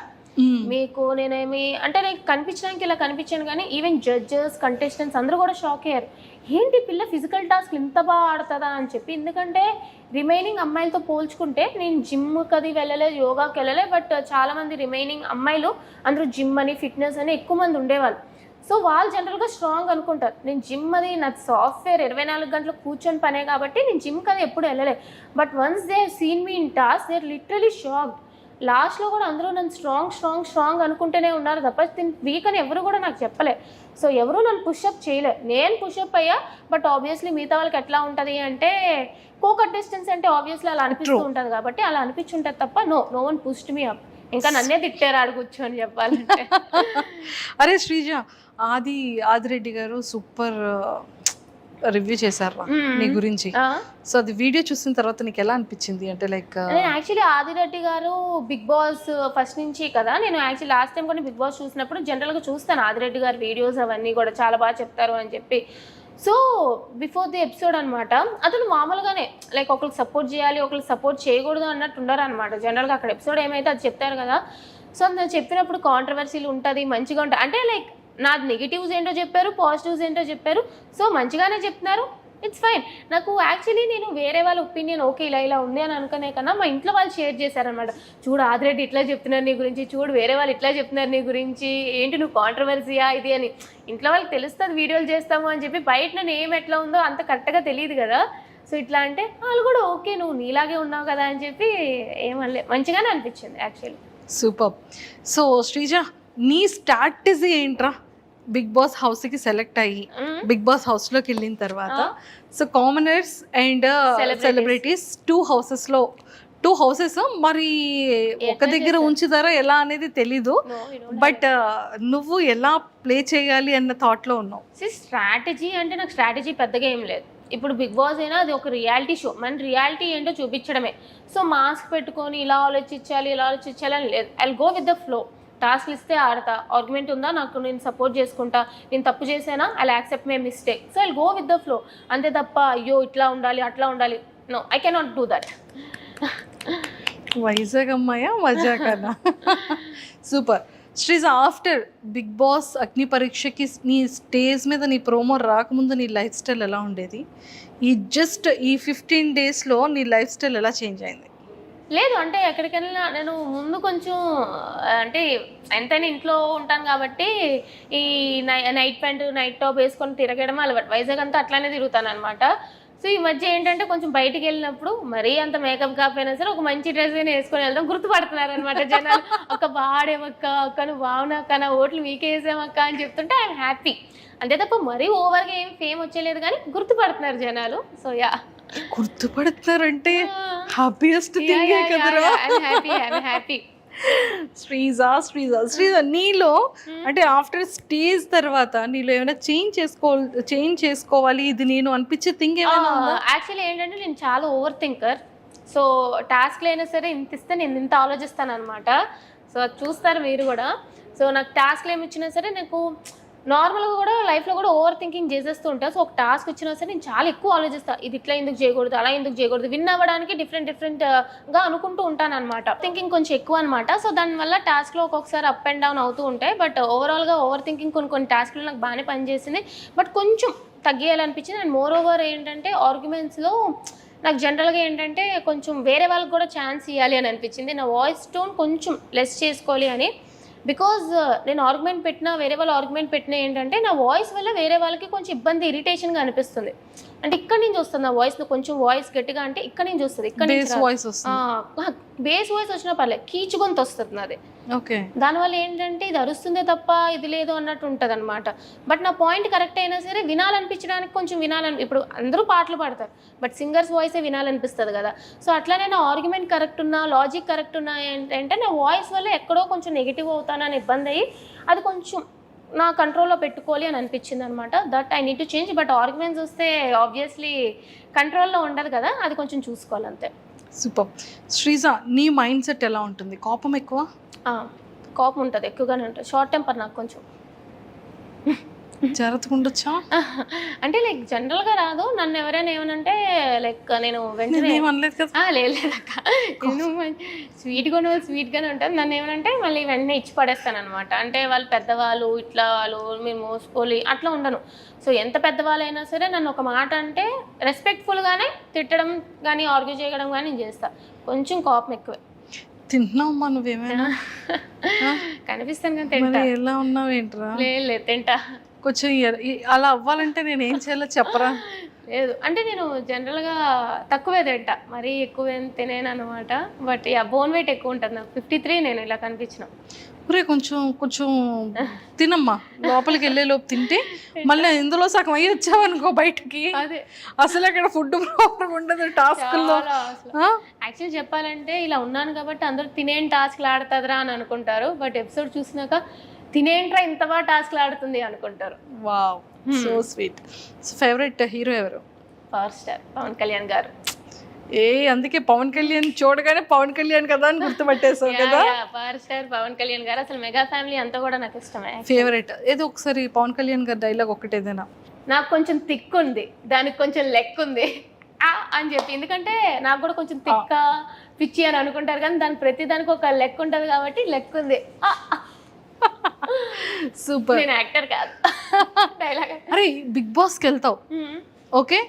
మీకు. నేనేమి అంటే నేను కనిపించడానికి ఇలా కనిపించాను, కానీ ఈవెన్ జడ్జెస్, కంటెస్టెంట్స్ అందరూ కూడా షాక్ అయ్యారు, ఏంటి పిల్ల ఫిజికల్ టాస్క్ ఇంత బాగా ఆడుతుందా అని చెప్పి. ఎందుకంటే రిమైనింగ్ అమ్మాయిలతో పోల్చుకుంటే నేను జిమ్కి అది వెళ్ళలేదు, యోగాకి వెళ్ళలేదు. బట్ చాలామంది రిమైనింగ్ అమ్మాయిలు అందరూ జిమ్ అని, ఫిట్నెస్ అని ఎక్కువ మంది ఉండేవాళ్ళు. సో వాళ్ళు జనరల్గా స్ట్రాంగ్ అనుకుంటారు. నేను జిమ్ అది నా సాఫ్ట్వేర్ 24 గంటలు కూర్చొని పనే కాబట్టి నేను జిమ్కి అది ఎప్పుడు వెళ్ళలేదు. But once they seen me in task they are literally shocked. లాస్ట్లో కూడా అందరూ నన్ను స్ట్రాంగ్ అనుకుంటూనే ఉన్నారు తప్ప వీక్ అని ఎవరు కూడా నాకు చెప్పలే. సో ఎవరు నన్ను పుషప్ చేయలే, నేను పుషప్ అయ్యా. బట్ ఆబ్వియస్లీ మిగతా వాళ్ళకి ఎట్లా ఉంటుంది అంటే, కో కంటెస్టెంట్స్ అంటే ఆబ్వియస్లీ అలా అనిపిస్తూ ఉంటుంది కాబట్టి అలా అనిపించుంటుంది తప్ప no one pushed me up. ఇంకా నన్నే తిట్టారు ఆడు కూర్చొని చెప్పాలంటే. అరే శ్రీజ, ఆదిరెడ్డి గారు సూపర్ రివ్యూ చేశారు నీ గురించి. సో అది వీడియో చూసిన తర్వాత నీకు ఎలా అనిపించింది? అంటే లైక్ యాక్చువల్లీ ఆదిరెడ్డి గారు బిగ్ బాస్ ఫస్ట్ నుంచి కదా, నేను యాక్చువల్లీ లాస్ట్ టైం కూడా బిగ్ బాస్ చూసినప్పుడు జనరల్గా చూస్తాను ఆదిరెడ్డి గారి వీడియోస్, అవన్నీ కూడా చాలా బాగా చెప్తారు అని చెప్పి. సో బిఫోర్ ది ఎపిసోడ్ అనమాట, అతను మామూలుగానే లైక్ ఒకరికి సపోర్ట్ చేయాలి, ఒకరికి సపోర్ట్ చేయకూడదు అన్నట్టు ఉండరు అనమాట. జనరల్గా అక్కడ ఎపిసోడ్ ఏమైతే అది చెప్తారు కదా. సో నేను చెప్పినప్పుడు కాంట్రవర్సీలు ఉంటుంది, మంచిగా ఉంటుంది అంటే లైక్ నాది నెగిటివ్స్ ఏంటో చెప్పారు, పాజిటివ్స్ ఏంటో చెప్పారు. సో మంచిగానే చెప్తున్నారు, ఇట్స్ ఫైన్. నాకు యాక్చువల్లీ నేను వేరే వాళ్ళ ఒపీనియన్ ఓకే ఇలా ఉంది అని అనుకునే కన్నా మా ఇంట్లో వాళ్ళు షేర్ చేశారనమాట. చూడు ఆదిరెడ్డి ఇట్లా చెప్తున్నారు నీ గురించి, చూడు వేరే వాళ్ళు ఇట్లా చెప్తున్నారు నీ గురించి, ఏంటి నువ్వు కాంట్రవర్సీయా ఇది అని. ఇంట్లో వాళ్ళకి తెలుస్తుంది వీడియోలు చేస్తాము అని చెప్పి, బయట నేను ఏం ఎట్లా ఉందో అంత కరెక్ట్గా తెలియదు కదా. సో ఇట్లా అంటే వాళ్ళు కూడా ఓకే నువ్వు నీలాగే ఉన్నావు కదా అని చెప్పి ఏమనలే, మంచిగానే అనిపించింది యాక్చువల్లీ. సూపర్. సో శ్రీజ, నీ స్ట్రాటజీ ఏంట్రా బిగ్ బాస్ హౌస్కి సెలెక్ట్ అయ్యి బిగ్ బాస్ హౌస్లోకి వెళ్ళిన తర్వాత? So commoners and celebrities two houses మరి ఒక దగ్గర ఉంచుతారా ఎలా అనేది తెలీదు. బట్ నువ్వు ఎలా ప్లే చేయాలి అన్న థాట్లో ఉన్నావు. స్ట్రాటజీ అంటే నాకు స్ట్రాటజీ పెద్దగా ఏం లేదు. ఇప్పుడు బిగ్ బాస్ అయినా అది ఒక రియాలిటీ షో, మన రియాలిటీ ఏంటో చూపించడమే. సో మాస్క్ పెట్టుకొని ఇలా ఆలోచించాలి అని లేదు. I will go with the flow. Task ఇస్తే ఆడతా, ఆర్గ్యుమెంట్ ఉందా నాకు నేను సపోర్ట్ చేసుకుంటా, నేను తప్పు చేసానా I accept my mistake. So I go with the flow అంతే తప్ప అయ్యో ఇట్లా ఉండాలి అట్లా ఉండాలి, no I cannot do that. Vizag అమ్మాయా మజా కదా. సూపర్. శ్రీజ, ఆఫ్టర్ బిగ్ బాస్ అగ్ని పరీక్షకి నీ స్టేజ్ మీద నీ ప్రోమో రాకముందు నీ లైఫ్ స్టైల్ ఎలా ఉండేది? ఈ 15 డేస్లో నీ లైఫ్ స్టైల్ ఎలా చేంజ్ అయింది? లేదు అంటే ఎక్కడికెళ్ళినా నేను ముందు కొంచెం అంటే ఎంతైనా ఇంట్లో ఉంటాను కాబట్టి ఈ నైట్ ప్యాంట్ నైట్ టాప్ వేసుకొని తిరగడం అలవాటు. వైజాగ్ అంతా అట్లానే తిరుగుతాను అనమాట. సో ఈ మధ్య ఏంటంటే కొంచెం బయటికి వెళ్ళినప్పుడు మరీ అంత మేకప్ కాకపోయినా సరే ఒక మంచి డ్రెస్ అయినా వేసుకొని వెళ్దాం, గుర్తుపడుతున్నారు అనమాట జనాలు. ఒక బాడేమక్క, అక్క నువ్వు బాగున్నాక, నా ఓట్లు మీకే వేసామక్క అని చెప్తుంటే ఐఎమ్ హ్యాపీ. అంతే తప్ప మరీ ఓవర్గా ఏం ఫేమ్ వచ్చేలేదు కానీ గుర్తుపడుతున్నారు జనాలు. సో యా, గుర్తుపడుతున్నారంటే హ్యాపీయెస్ట్ థింగ్ కదరా. హ్యాపీ. శ్రీజ నీలో అంటే ఆఫ్టర్ స్టేజ్ తర్వాత నీలో ఏమైనా చేంజ్ చేసుకోవాలి ఇది నేను అనిపించే థింగ్ ఏమైనా ఉందా? యాక్చువల్లీ ఏంటంటే నేను చాలా ఓవర్ థింకర్. సో టాస్క్లు అయినా సరే ఇంత ఇస్తే నేను ఇంత ఆలోచిస్తాను అనమాట. సో అది చూస్తారు మీరు కూడా. సో నాకు టాస్క్లు ఏమి ఇచ్చినా సరే నాకు నార్మల్గా కూడా లైఫ్లో కూడా ఓవర్ థింకింగ్ చేసేస్తూ ఉంటాను. సో ఒక టాస్క్ వచ్చినా సరే నేను చాలా ఎక్కువ ఆలోచిస్తాను, ఇది ఇట్లా ఎందుకు చేయకూడదు, అలా ఎందుకు చేయకూడదు, విన్ అవ్వడానికి డిఫరెంట్గా అనుకుంటూ ఉంటాను అనమాట. థింకింగ్ కొంచెం ఎక్కువ అనమాట. సో దానివల్ల టాస్క్లో ఒక్కొక్కసారి అప్ అండ్ డౌన్ అవుతూ ఉంటాయి. బట్ ఓవరాల్గా ఓవర్ థింకింగ్ కొన్ని టాస్క్లు నాకు బాగానే పనిచేసింది. బట్ కొంచెం తగ్గేయాలనిపించింది. అండ్ మోర్ ఓవర్ ఏంటంటే ఆర్గ్యుమెంట్స్లో నాకు జనరల్గా ఏంటంటే కొంచెం వేరే వాళ్ళకి కూడా ఛాన్స్ ఇవ్వాలి అని అనిపించింది. నా వాయిస్ టోన్ కొంచెం లెస్ చేసుకోవాలి అని. బికాజ్ నేను ఆర్గ్యుమెంట్ పెట్టినా వేరే వాళ్ళు ఆర్గ్యుమెంట్ పెట్టినా ఏంటంటే నా వాయిస్ వల్ల వేరే వాళ్ళకి కొంచెం ఇబ్బంది, ఇరిటేషన్గా అనిపిస్తుంది. అంటే ఇక్కడ నుంచి వస్తుంది నా వాయిస్, కొంచెం వాయిస్ గట్టిగా అంటే ఇక్కడ నుంచి వస్తుంది, ఇక్కడ నుంచి బేస్ వాయిస్ వచ్చినా పర్లేదు, కీచు గొంతు వస్తుంది నాది. ఓకే, దానివల్ల ఏంటంటే ఇది అరుస్తుందే తప్ప ఇది లేదు అన్నట్టు ఉంటుంది అనమాట. బట్ నా పాయింట్ కరెక్ట్ అయినా సరే వినాలనిపించడానికి కొంచెం ఇప్పుడు అందరూ పాటలు పాడతారు, బట్ సింగర్స్ వాయిసే వినాలనిపిస్తుంది కదా. సో అట్లానే నా ఆర్గ్యుమెంట్ కరెక్ట్ ఉన్నా, లాజిక్ కరెక్ట్ ఉన్నా ఏంటంటే నా వాయిస్ వల్ల ఎక్కడో కొంచెం నెగిటివ్ అవుతానని ఇబ్బంది అయ్యి అది కొంచెం నా కంట్రోల్లో పెట్టుకోవాలి అని అనిపించింది అనమాట. That I need to change. But arguments వస్తే ఆబ్వియస్లీ కంట్రోల్లో ఉండదు కదా, అది కొంచెం చూసుకోవాలి అంతే. సూపర్. శ్రీజ నీ మైండ్ సెట్ ఎలా ఉంటుంది? కోపం ఎక్కువ? కోపం ఉంటుంది, ఎక్కువగానే ఉంటుంది. షార్ట్ టెంపర్ నాకు కొంచెం. జాగ్రత్తగా ఉండొచ్చా? అంటే లైక్ జనరల్గా రాదు. నన్ను ఎవరైనా ఏమనంటే లైక్ నేను వెంటనే ఏమనలేదు కదా. లేదక్క, నేను స్వీట్గానే ఉంటాను. నన్ను ఏమనంటే మళ్ళీ వెంటనే ఇచ్చి పడేస్తాను అనమాట. అంటే వాళ్ళు పెద్దవాళ్ళు, ఇట్లా వాళ్ళు మీరు మోసుకోలి అట్లా ఉండను. సో ఎంత పెద్దవాళ్ళైనా సరే నన్ను ఒక మాట అంటే రెస్పెక్ట్ఫుల్గానే తిట్టడం కానీ ఆర్గ్యూ చేయడం కానీ నేను చేస్తాను. కొంచెం కోపం ఎక్కువే. తింటున్నావమ్మా నువ్వేమైనా? కనిపిస్తాను కానీ తింటా. ఎలా ఉన్నావు ఏంట్రా? లేదు తింటా. కొంచెం అలా అవ్వాలంటే నేను ఏం చేయాలో చెప్పరా? లేదు అంటే నేను జనరల్గా తక్కువే తింటా, మరీ ఎక్కువ తినేను అనమాట. బట్ బోన్ వెయిట్ ఎక్కువ ఉంటుంది నాకు, 53 నేను ఇలా కనిపించిన. ఒరే కొంచెం తినమ్మా, లోపలికి వెళ్ళే లోపు తింటే మళ్ళీ ఇందులో సగం అయ్యి వచ్చావనుకో బయటకి, అదే అసలు అక్కడ ఫుడ్ ప్రాబ్లం ఉండదు టాస్క్లో. యాక్చువల్లీ చెప్పాలంటే ఇలా ఉన్నాను కాబట్టి అందరూ తినేం టాస్క్లు ఆడుతుందిరా అని అనుకుంటారు. బట్ ఎపిసోడ్ చూసినాక తినేంట్రా ఇంత బాగా టాస్క్లు ఆడుతుంది అనుకుంటారు. Wow, so sweet. So favourite hero ఎవరు? పవర్ స్టార్ పవన్ కళ్యాణ్ గారు. అందుకే పవన్ కళ్యాణ్ చూడగానే పవన్ కళ్యాణ్ కదా అని గుర్తుపట్టేసావు కదా. పవర్ స్టార్ పవన్ కళ్యాణ్ గారు, అసలు మెగా ఫ్యామిలీ అంతా కూడా నాకు ఇష్టమే. ఫేవరెట్ ఏదో ఒకసారి పవన్ కళ్యాణ్ గారి డైలాగ్ ఒకటి ఏదైనా. నాకు కొంచెం థిక్ ఉంది, దానికి కొంచెం లెక్ ఉంది అని చెప్పి. ఎందుకంటే నాకు కూడా కొంచెం థిక్క పిచ్చి అని అనుకుంటారు కానీ దానికి ప్రతి దానికి ఒక లెక్ ఉంటుంది కాబట్టి లెక్ ఉంది. సూపర్. నేను యాక్టర్ కాదు, డైలాగ్. అరే బిగ్ బాస్కి వెళ్తావు, ఓకే,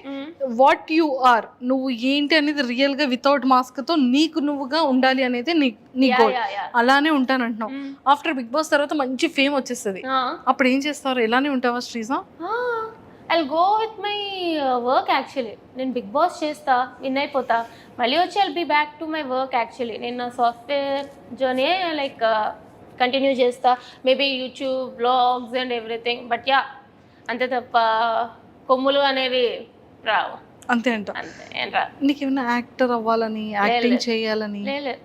వాట్ యు ఆర్, నువ్వు ఏంటి అనేది రియల్ గా వితౌట్ మాస్క్ తో నీకు నువ్వుగా ఉండాలి అనేది నీ గోల్. అలానే ఉంటానంటున్నావు. ఆఫ్టర్ బిగ్ బాస్ తర్వాత మంచి ఫేమ్ వచ్చేస్తుంది, అప్పుడు ఏం చేస్తారు? ఎలానే ఉంటావా Sreeja? I go with my work. Actually నేను బిగ్ బాస్ చేస్తా, విన్ అయిపోతా, మళ్ళీ వచ్చి I'll be back to my work. Actually నేను నా సాఫ్ట్వేర్ జర్నీ లైక్ కంటిన్యూ చేస్తా, maybe YouTube blogs and everything. But yeah, అంతే తప్ప కొమ్ములు అనేవి రావు. అంతే అంట. అంతే ఏం రా. నీకేమైనా యాక్టర్ అవ్వాలని, యాక్టింగ్ చేయాలని? లేదు,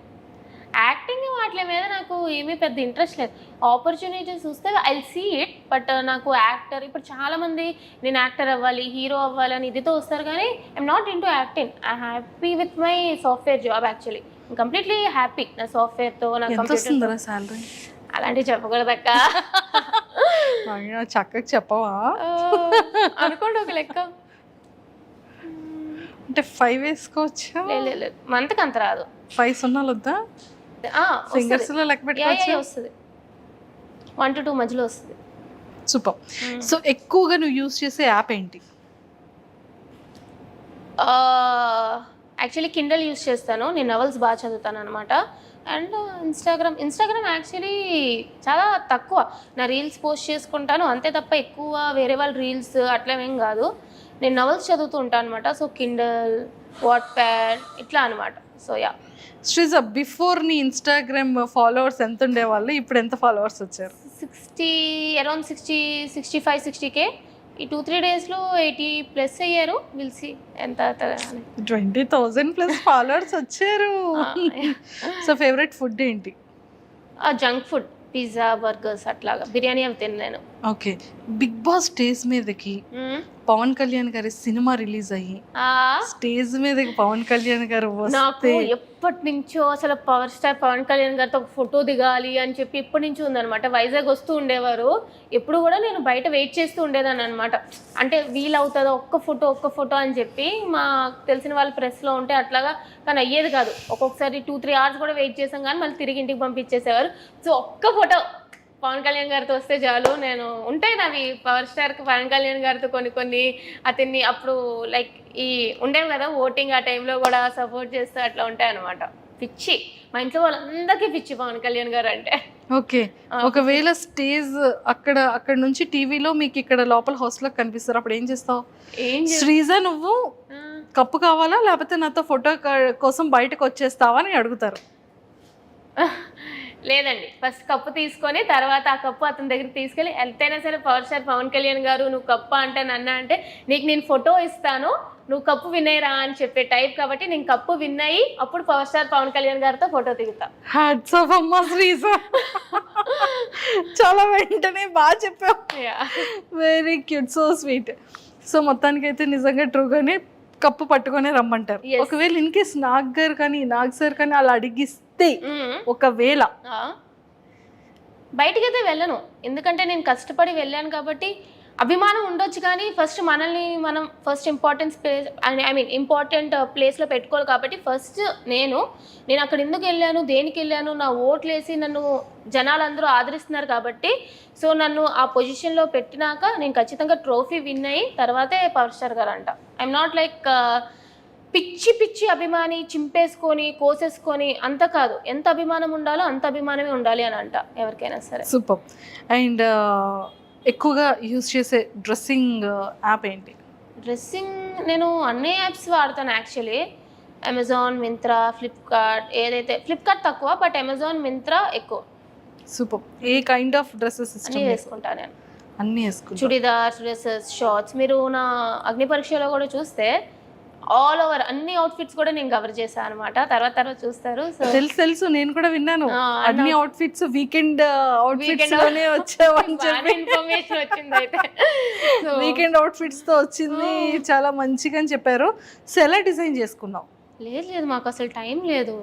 యాక్టింగ్ వాటి మీద నాకు ఏమీ పెద్ద ఇంట్రెస్ట్ లేదు. ఆపర్చునిటీస్ చూస్తే ఐ సీ ఇట్. బట్ నాకు యాక్టర్, ఇప్పుడు చాలా మంది నేను యాక్టర్ అవ్వాలి, హీరో అవ్వాలి అని ఇదితో వస్తారు కానీ I'm not in to acting. I happy with my software job. Actually completely happy నా సాఫ్ట్వేర్తో. నా కంప్యూటర్ సాలరీ అలాంటివి చెప్పకూడదక్క. చక్కగా చెప్పవా? అనుకోండి ఒక లెక్క. అంటే 5 వేసుకోవచ్చా? లేదు, మంత్కి అంత రాదు. 5 సున్నాలు వద్దా? సింగర్స్ లో లెక్క పెట్టుకోవచ్చు. వస్తుంది, 1 to 2 మధ్యలో వస్తుంది. సూపర్. సో ఎక్కువగా నువ్వు యూజ్ చేసే యాప్ ఏంటి? యాక్చువల్లీ కిండల్ యూజ్ చేస్తాను, నేను నవల్స్ బాగా చదువుతాను అనమాట. అండ్ ఇన్స్టాగ్రామ్ యాక్చువల్లీ చాలా తక్కువ. నా రీల్స్ పోస్ట్ చేసుకుంటాను అంతే తప్ప ఎక్కువ వేరే వాళ్ళ రీల్స్ అట్లా ఏం కాదు. నేను నవల్స్ చదువుతూ ఉంటాను అనమాట. సో కిండల్, వాట్ ప్యాడ్ ఇట్లా అనమాట. So yeah. శ్రీజ, బిఫోర్ నీ ఇన్స్టాగ్రామ్ ఫాలోవర్స్ ఎంత ఉండేవాళ్ళు, ఇప్పుడు ఎంత ఫాలోవర్స్ వచ్చారు? 60 అరౌండ్ 65 60K. ఈ 2-3 డేస్లో 80+ అయ్యారు. విల్సి ఎంత 20,000+ ఫాలోవర్స్ వచ్చారు. సో ఫేవరెట్ ఫుడ్ ఏంటి? జంక్ ఫుడ్, పిజ్జా, బర్గర్స్ అట్లాగా. బిర్యానీ అవి తిన్నాను. ఓకే, బిగ్ బాస్ స్టేజ్ మీదకి పవన్ కళ్యాణ్ గారి సినిమా రిలీజ్ అయ్యి స్టేజ్ మీదకి పవన్ కళ్యాణ్ గారు నాకు ఎప్పటి నుంచో అసలు పవర్ స్టార్ పవన్ కళ్యాణ్ గారితో ఒక ఫోటో దిగాలి అని చెప్పి ఎప్పటి నుంచో ఉందనమాట. వైజాగ్ వస్తూ ఉండేవారు. ఎప్పుడు కూడా నేను బయట వెయిట్ చేస్తూ ఉండేదాన్ని అనమాట. అంటే వీలవుతుందో ఒక్క ఫోటో అని చెప్పి మా తెలిసిన వాళ్ళు ప్రెస్లో ఉంటే అట్లాగా. కానీ అయ్యేది కాదు. ఒక్కొక్కసారి 2-3 hours కూడా వెయిట్ చేసాం కానీ మళ్ళీ తిరిగి ఇంటికి పంపించేసేవారు. సో ఒక్క ఫోటో పవన్ కళ్యాణ్ గారితో వస్తే చాలు. నేను ఉంటాయి నావి పవర్ స్టార్కి పవన్ కళ్యాణ్ గారితో కొన్ని అతన్ని అప్పుడు లైక్ ఈ ఉండేవి కదా ఓటింగ్, ఆ టైంలో కూడా సపోర్ట్ చేస్తూ అట్లా ఉంటాయి అనమాట. పిచ్చి, మా ఇంట్లో వాళ్ళందరికీ పిచ్చి పవన్ కళ్యాణ్ గారు అంటే. ఓకే, ఒకవేళ స్టేజ్ అక్కడ నుంచి టీవీలో మీకు ఇక్కడ లోపల హౌస్లో కనిపిస్తారు, అప్పుడు ఏం చేస్తావు? శ్రీజ, నువ్వు కప్పు కావాలా లేకపోతే నాతో ఫోటో కోసం బయటకు వచ్చేస్తావా అని అడుగుతారు. లేదండి, ఫస్ట్ కప్పు తీసుకొని తర్వాత ఆ కప్పు అతని దగ్గరికి తీసుకెళ్ళి ఎంతైనా సరే పవర్ స్టార్ పవన్ కళ్యాణ్ గారు నువ్వు కప్పు అంటే నన్న అంటే నీకు నేను ఫోటో ఇస్తాను, నువ్వు కప్పు విన్నయ్యరా అని చెప్పే టైప్. కాబట్టి నేను కప్పు విన్నయ్యి అప్పుడు పవర్ స్టార్ పవన్ కళ్యాణ్ గారితో ఫోటో దిగుతా. హ్యాట్స్ ఆఫ్ అమ్మా శ్రీజ, చాలా వెంటనే బాగా చెప్పావు. Very cute, so sweet. So మొత్తానికైతే నిజంగా ట్రూగానే కప్పు పట్టుకొని రమ్మంటారు. ఒకవేళ ఇన్ కేస్ నాగ్ సార్ కానీ అలా అడిగిస్తే, ఒకవేళ బయటికైతే వెళ్ళను, ఎందుకంటే నేను కష్టపడి వెళ్ళాను కాబట్టి. అభిమానం ఉండొచ్చు కానీ ఫస్ట్ మనల్ని మనం ఫస్ట్ ఇంపార్టెంట్ ప్లేస్లో పెట్టుకోవాలి. కాబట్టి ఫస్ట్ నేను అక్కడ ఎందుకు వెళ్ళాను, దేనికి వెళ్ళాను, నా ఓట్లు వేసి నన్ను జనాలందరూ ఆదరిస్తున్నారు కాబట్టి. సో నన్ను ఆ పొజిషన్లో పెట్టినాక నేను ఖచ్చితంగా ట్రోఫీ విన్ అయ్యి తర్వాతే పవర్ స్టార్ గారు అంట. ఐఎమ్ నాట్ లైక్ పిచ్చి అభిమాని చింపేసుకొని కోసేసుకొని అంత కాదు. ఎంత అభిమానం ఉండాలో అంత అభిమానమే ఉండాలి అని అంట ఎవరికైనా సరే. సూపర్. అండ్ ఎక్కువగా యూజ్ చేసే డ్రెస్సింగ్ యాప్ ఏంటి? డ్రెస్సింగ్ నేను అన్ని యాప్స్ వాడతాను యాక్చువల్లీ. అమెజాన్, మింత్రా, ఫ్లిప్కార్ట్. ఏదైతే ఫ్లిప్కార్ట్ తక్కువ, బట్ అమెజాన్, మింత్రా ఎక్కువ. సూపర్. ఏ కైండ్ ఆఫ్ డ్రెస్సెస్ అన్నీ వేసుకుంటాను నేను. అన్నీ వేసుకుంటా. Churidars, dresses, shorts. మీరు నా అగ్ని పరీక్షలో కూడా చూస్తే ఆల్ ఓవర్ అన్ని అవుట్ఫిట్స్ కూడా నేను కవర్ చేశాను అనమాట. తర్వాత చూస్తారు. సో తెలుసు, నేను కూడా విన్నాను. అన్ని అవుట్ఫిట్స్ వీకెండ్ అవుట్ఫిట్స్ లోనే వచ్చావని చెప్పి ఇన్ఫర్మేషన్ వచ్చింది. అయితే వీకెండ్ అవుట్ఫిట్స్ తో వచ్చింది, చాలా మంచిగా అని చెప్పారు. సో ఎలా డిజైన్ చేసుకున్నావు? లేదు, మాకు అసలు టైం లేదు.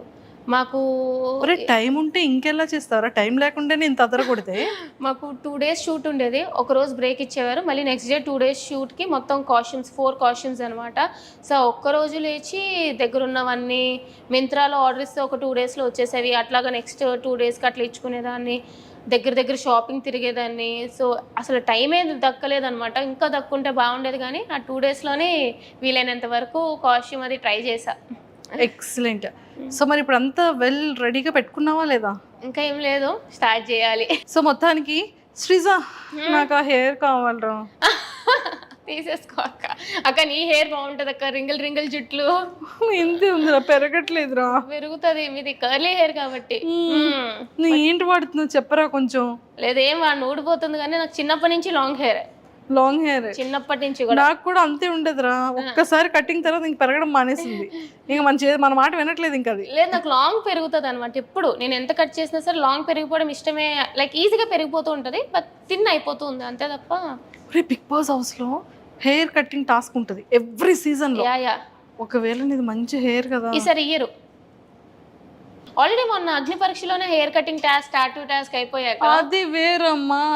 మాకు టైం ఉంటే ఇంకెలా చేస్తారా? టైం లేకుండానే ఇంత అదర కొడితే. మాకు 2 days షూట్ ఉండేది, ఒక రోజు బ్రేక్ ఇచ్చేవారు. మళ్ళీ నెక్స్ట్ డే 2 days షూట్కి మొత్తం కాస్ట్యూమ్స్ 4 costumes అనమాట. సో ఒక్కరోజు లేచి దగ్గరున్నవన్నీ మింత్రాలో ఆర్డర్ ఇస్తే ఒక 2 daysలో వచ్చేసేవి. అట్లాగా నెక్స్ట్ 2 daysకి అట్లా ఇచ్చుకునేదాన్ని. దగ్గర షాపింగ్ తిరిగేదాన్ని. సో అసలు టైం ఏది దక్కలేదనమాట. ఇంకా దక్కుంటే బాగుండేది కానీ ఆ 2 daysలోనే వీలైనంత వరకు కాస్ట్యూమ్ అది ట్రై చేశా. ఎక్సలెంట్. సో మరి ఇప్పుడు అంతా వెల్ రెడీగా పెట్టుకున్నావా లేదా? ఇంకా ఏం లేదు, స్టార్ట్ చేయాలి. సో మొత్తానికి శ్రీజ, నాకు ఆ హెయిర్ కావాలరా. తీసేసుకో అక్క, నీ హెయిర్ బాగుంటుంది అక్క. రింగిల్ జుట్లు ఇంతే ఉందిరా, పెరగట్లేదురా. పెరుగుతుంది, మీది కర్లీ హెయిర్ కాబట్టి. నువ్వు ఏంటి వాడుతున్నావు చెప్పరా కొంచెం? లేదేం వాడిని ఊడిపోతుంది కానీ నాకు చిన్నప్పటి నుంచి లాంగ్ హెయిర్. చిన్నప్పటి నుంచి కూడా నాకు కూడా అంతే ఉండదురా. ఒక్కసారి కటింగ్ తర్వాత ఇంక పెరగడం మానేసింది. ఇంకా మన మాట వినట్లేదు ఇంకా. అది లేదు, నాకు లాంగ్ పెరుగుతుంది అనమాట. ఎప్పుడు నేను ఎంత కట్ చేసినా సరే లాంగ్ పెరిగిపోవడం ఇష్టమే. లైక్ ఈజీగా పెరిగిపోతూ ఉంటుంది, బట్ థిన్ అయిపోతుంది అంతే తప్ప. బిగ్ బాస్ హౌస్ లో హెయిర్ కటింగ్ టాస్క్ ఉంటుంది ఎవ్రీ సీజన్ లో. ఒకవేళ నీది మంచి హెయిర్ కదా, ఈసారి ఇయ్యరు. ఆల్రెడీ మొన్న అగ్ని పరీక్షలోనే hair cutting task, tattoo task అయిపోయాక అది వేరమ్మా.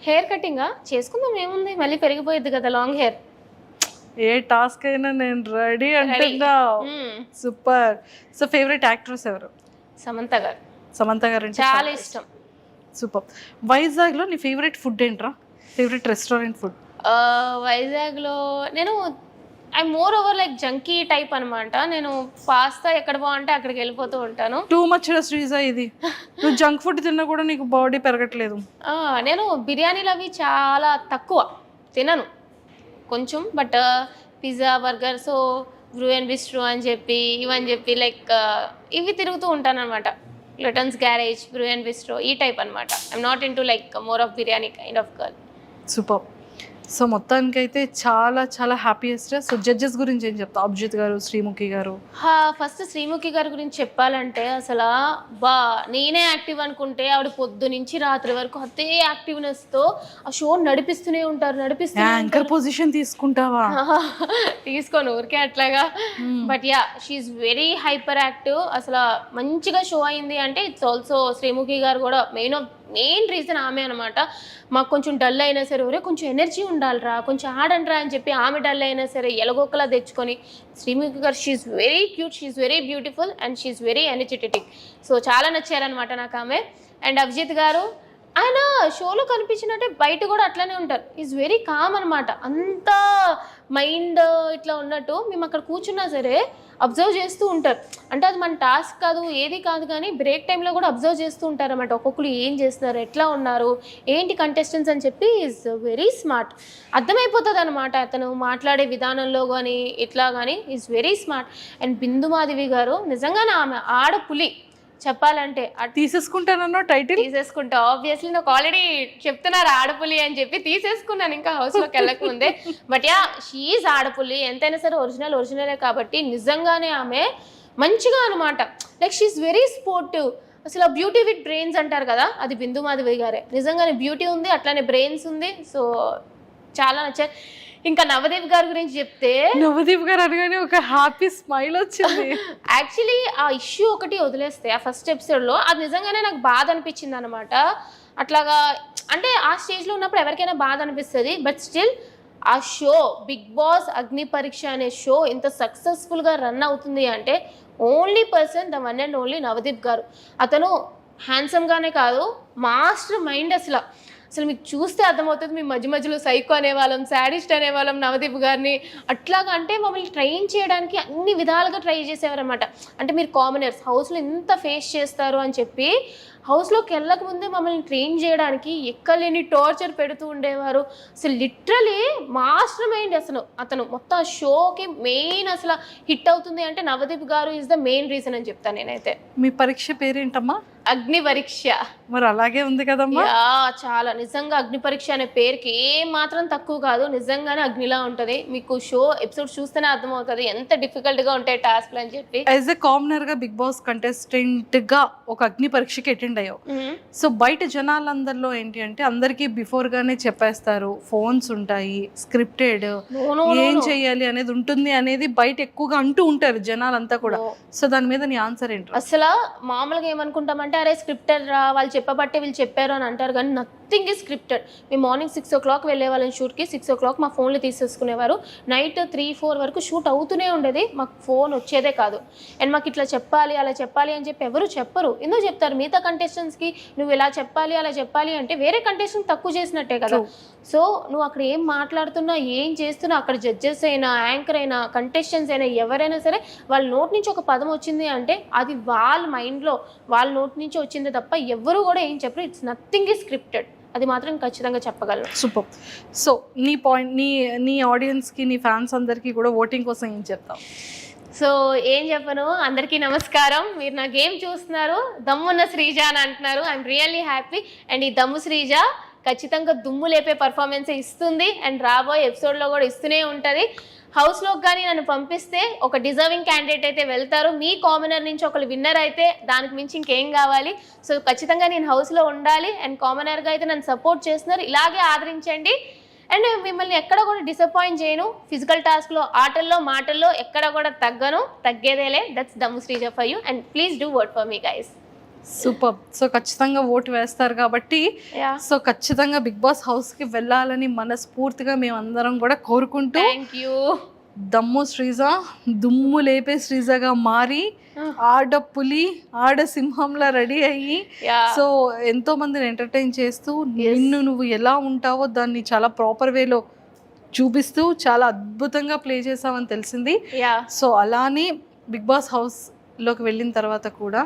హెయిర్ కటింగ్ ఏముంది, మళ్ళీ పెరిగిపోయింది కదా లాంగ్ హెయిర్. ఏ టాస్క్ అయినా నేను రెడీ అంటున్నా. సూపర్. సో ఫేవరెట్ యాక్ట్రెస్ ఎవరు? సమంత గారు అంటే చాలా ఇష్టం. సూపర్. వైజాగ్ లో నీ ఫేవరెట్ ఫుడ్ ఏంట్రా? Favourite restaurant food? వైజాగ్ లో నేను I moreover like junkie type అనమాట. నేను పాస్తా ఎక్కడ బాగుంటే అక్కడికి వెళ్ళిపోతూ ఉంటాను. టూ మచ్ శ్రీజ ఇది. నువ్వు జంక్ ఫుడ్ తిన్నా కూడా నీకు బాడీ పెరగట్లేదు. నేను బిర్యానీలు అవి చాలా తక్కువ తినను. కొంచెం, but pizza burger so Bru and bistro అని చెప్పి ఇవని చెప్పి లైక్ ఇవి తిరుగుతూ ఉంటాను అనమాట. లటన్స్ గ్యారేజ్, బ్రూ అండ్ బిస్ట్రో ఈ టైప్ అనమాట. I'm not in to like more of biryani kind of girl. Super. So మొత్తానికైతే చాలా చాలా హ్యాపీయెస్ట్. సో జడ్జెస్ గురించి ఏం చెప్తా? అభిజిత్ గారు, శ్రీముఖి గారు. ఫస్ట్ శ్రీముఖి గారి గురించి చెప్పాలంటే అసలు నేనే యాక్టివ్ అనుకుంటే ఆవిడ పొద్దు నుంచి రాత్రి వరకు అదే యాక్టివ్నెస్తో ఆ షో నడిపిస్తూనే ఉంటారు. యాంకర్ పొజిషన్ తీసుకుంటావా? తీసుకోను ఊరికే అట్లాగా. But yeah, she's very hyperactive. అసలు మంచిగా షో అయింది అంటే ఇట్స్ ఆల్సో శ్రీముఖి గారు కూడా మెయిన్ రీజన్ ఆమె అనమాట. మాకు కొంచెం డల్ అయినా సరే ఒరే కొంచెం ఎనర్జీ ఉండాలిరా, కొంచెం ఆడండిరా అని చెప్పి ఆమె డల్ అయినా సరే ఎలగొక్కలా తెచ్చుకొని Srimukhi garu she's very cute, she's very beautiful and she's very energetic. So చాలా నచ్చారనమాట నాకు ఆమె. అండ్ అభిజిత్ గారు ఆయన షోలో కనిపించినట్టే బయట కూడా అట్లానే ఉంటారు. ఈజ్ వెరీ కామ్ అనమాట. అంత మైండ్ ఇట్లా ఉన్నట్టు మేము అక్కడ కూర్చున్నా సరే అబ్జర్వ్ చేస్తూ ఉంటారు. అంటే అది మన టాస్క్ కాదు, ఏది కాదు, కానీ బ్రేక్ టైంలో కూడా అబ్జర్వ్ చేస్తూ ఉంటారు అన్నమాట. ఒక్కొక్కరు ఏం చేస్తున్నారు, ఎట్లా ఉన్నారు, ఏంటి కంటెస్టెంట్స్ అని చెప్పి ఈజ్ వెరీ స్మార్ట్. అర్థమైపోతుంది అనమాట అతను మాట్లాడే విధానంలో కానీ ఇట్లా కానీ is very smart. And Bindu Madhavi garu నిజంగానే ఆమె ఆడపులి చెప్పాలంటే. తీసేసుకుంటానన్నా టైటిల్ తీసేసుకుంటా ఆబ్వియస్లీ. నాకు ఆల్రెడీ చెప్తున్నారు ఆడపులి అని చెప్పి తీసేసుకున్నాను ఇంకా హౌస్లోకి వెళ్ళకముందే. బట్ యా, షీఈస్ ఆడపులి. ఎంతైనా సరే ఒరిజినలే కాబట్టి నిజంగానే ఆమె మంచిగా అనమాట. Like she's very sportive. అసలు బ్యూటీ విత్ బ్రెయిన్స్ అంటారు కదా, అది బిందు మాధవి గారే. నిజంగానే బ్యూటీ ఉంది, అట్లానే బ్రెయిన్స్ ఉంది. సో చాలా నచ్చాయి. ఇంకా నవదీప్ గారి గురించి చెప్తే, నవదీప్ గారు అనగానే ఒక హ్యాపీ స్మైల్ వచ్చింది. యాక్చువల్లీ ఆ ఇష్యూ ఒకటి వదిలేస్తే ఆ ఫస్ట్ ఎపిసోడ్లో అది నిజంగానే నాకు బాధ అనిపించింది అనమాట. అట్లాగా అంటే ఆ స్టేజ్లో ఉన్నప్పుడు ఎవరికైనా బాధ అనిపిస్తుంది. బట్ స్టిల్ ఆ షో బిగ్ బాస్ అగ్ని పరీక్ష అనే షో ఇంత సక్సెస్ఫుల్గా రన్ అవుతుంది అంటే only person the one and only Navdeep గారు. అతను హ్యాండ్సమ్గానే కాదు, మాస్టర్ మైండ్. అసలు మీకు చూస్తే అర్థమవుతుంది. మీ మధ్యలో సైకో అనేవాళ్ళం, శాడిస్ట్ అనేవాళ్ళం నవదీప్ గారిని. అట్లాగా అంటే మమ్మల్ని ట్రైన్ చేయడానికి అన్ని విధాలుగా ట్రై చేసేవారు అనమాట. అంటే మీరు కామనర్స్ హౌస్లో ఇంత ఫేస్ చేస్తారు అని చెప్పి హౌస్లోకి వెళ్ళక ముందే మమ్మల్ని ట్రైన్ చేయడానికి ఎక్కలేని టార్చర్ పెడుతూ ఉండేవారు. అసలు లిటరలీ మాస్టర్ మైండ్. అతను మొత్తం షోకి మెయిన్ అసలు హిట్ అవుతుంది అంటే నవదీప్ గారు ఈజ్ ద మెయిన్ రీజన్ అని చెప్తాను నేనైతే. మీ పరీక్ష పేరేంటమ్మా? అగ్ని పరీక్ష. మరి అలాగే ఉంది కదమ్మా. చాలా నిజంగా అగ్ని పరీక్ష అనే పేరుకి ఏం మాత్రం తక్కువ కాదు. నిజంగానే అగ్నిలా ఉంటది. మీకు షో ఎపిసోడ్ చూస్తేనే అర్థమవుతుంది ఎంత డిఫికల్ట్ గా ఉంటాయి టాస్క్లు అని చెప్పి. యాజ్ ఎ కామనర్ గా బిగ్ బాస్ కంటెస్టెంట్ గా ఒక అగ్ని పరీక్షకి అటెండ్ అయ్యావు. సో బయట జనాలందరిలో ఏంటి అంటే అందరికి బిఫోర్ గానే చెప్పేస్తారు, ఫోన్స్ ఉంటాయి, స్క్రిప్టెడ్, ఏం చెయ్యాలి అనేది ఉంటుంది అనేది బయట ఎక్కువగా అంటూ ఉంటారు జనాలంతా కూడా. సో దాని మీద నీ ఆన్సర్ ఏంటి? అసలు మామూలుగా ఏమనుకుంటామంటే అరే స్క్రిప్టెడ్ రా, వాళ్ళు చెప్పబట్టే వీళ్ళు చెప్పారు అని అంటారు, కానీ నథింగ్ ఈజ్ స్క్రిప్టెడ్. మేము మార్నింగ్ 6 o'clock వెళ్ళే వాళ్ళని షూట్కి. 6 o'clock మా ఫోన్లు తీసేసుకునేవారు. నైట్ 3-4 వరకు షూట్ అవుతూనే ఉండేది. మాకు ఫోన్ వచ్చేదే కాదు. అండ్ మాకు ఇట్లా చెప్పాలి అలా చెప్పాలి అని చెప్పి ఎవరు చెప్పరు. ఎందుకు చెప్తారు? మిగతా కంటెస్టెంట్స్కి నువ్వు ఇలా చెప్పాలి అలా చెప్పాలి అంటే వేరే కంటెస్టెంట్ తక్కువ చేసినట్టే కదా. సో నువ్వు అక్కడ ఏం మాట్లాడుతున్నా, ఏం చేస్తున్నా, అక్కడ జడ్జెస్ అయినా, యాంకర్ అయినా, కంటెస్టెంట్స్ అయినా, ఎవరైనా సరే వాళ్ళ నోటి నుంచి ఒక పదం వచ్చింది అంటే అది వాళ్ళ మైండ్లో వాళ్ళ నోటి నుంచి వచ్చింది తప్ప ఎవరు కూడా ఏం చెప్పరు. It's nothing is scripted. అది మాత్రం ఖచ్చితంగా చెప్పగలను. సూపర్. సో నీ పాయింట్, నీ ఆడియన్స్కి, నీ ఫ్యాన్స్ అందరికీ కూడా ఓటింగ్ కోసం ఏం చెప్తావు? సో ఏం చెప్పను, అందరికీ నమస్కారం. మీరు నా గేమ్ చూస్తున్నారు, దమ్మున్న శ్రీజ అని అంటున్నారు. I'm really happy. అండ్ ఈ దమ్ము శ్రీజ ఖచ్చితంగా దుమ్ము లేపే పర్ఫార్మెన్స్ ఇస్తుంది అండ్ రాబోయే ఎపిసోడ్లో కూడా ఇస్తూనే ఉంటుంది. హౌస్లోకి కానీ నన్ను పంపిస్తే ఒక డిజర్వింగ్ క్యాండిడేట్ అయితే వెళ్తారు. మీ కామనర్ నుంచి ఒకరు విన్నర్ అయితే దానికి మించి ఇంకేం కావాలి. సో ఖచ్చితంగా నేను హౌస్లో ఉండాలి. అండ్ కామనర్గా అయితే నన్ను సపోర్ట్ చేస్తున్నారు, ఇలాగే ఆదరించండి. అండ్ మిమ్మల్ని ఎక్కడ కూడా డిసప్పాయింట్ చేయను. ఫిజికల్ టాస్క్లో, ఆటల్లో, మాటల్లో ఎక్కడ కూడా తగ్గేదేలే. దట్స్ దమ్ము Sreeja for you. And please do work for me guys. Super. So ఖచ్చితంగా ఓటు వేస్తారు కాబట్టి సో ఖచ్చితంగా బిగ్ బాస్ హౌస్కి వెళ్ళాలని మనస్ఫూర్తిగా మేము అందరం కూడా కోరుకుంటూ, దమ్ము శ్రీజ దుమ్ము లేపే శ్రీజగా మారి ఆడ పులి ఆడ సింహంలా రెడీ అయ్యి సో ఎంతో మందిని ఎంటర్టైన్ చేస్తూ నిన్ను నువ్వు ఎలా ఉంటావో దాన్ని చాలా ప్రాపర్ వేలో చూపిస్తూ చాలా అద్భుతంగా ప్లే చేసావని తెలిసింది. సో అలానే బిగ్ బాస్ హౌస్లోకి వెళ్ళిన తర్వాత కూడా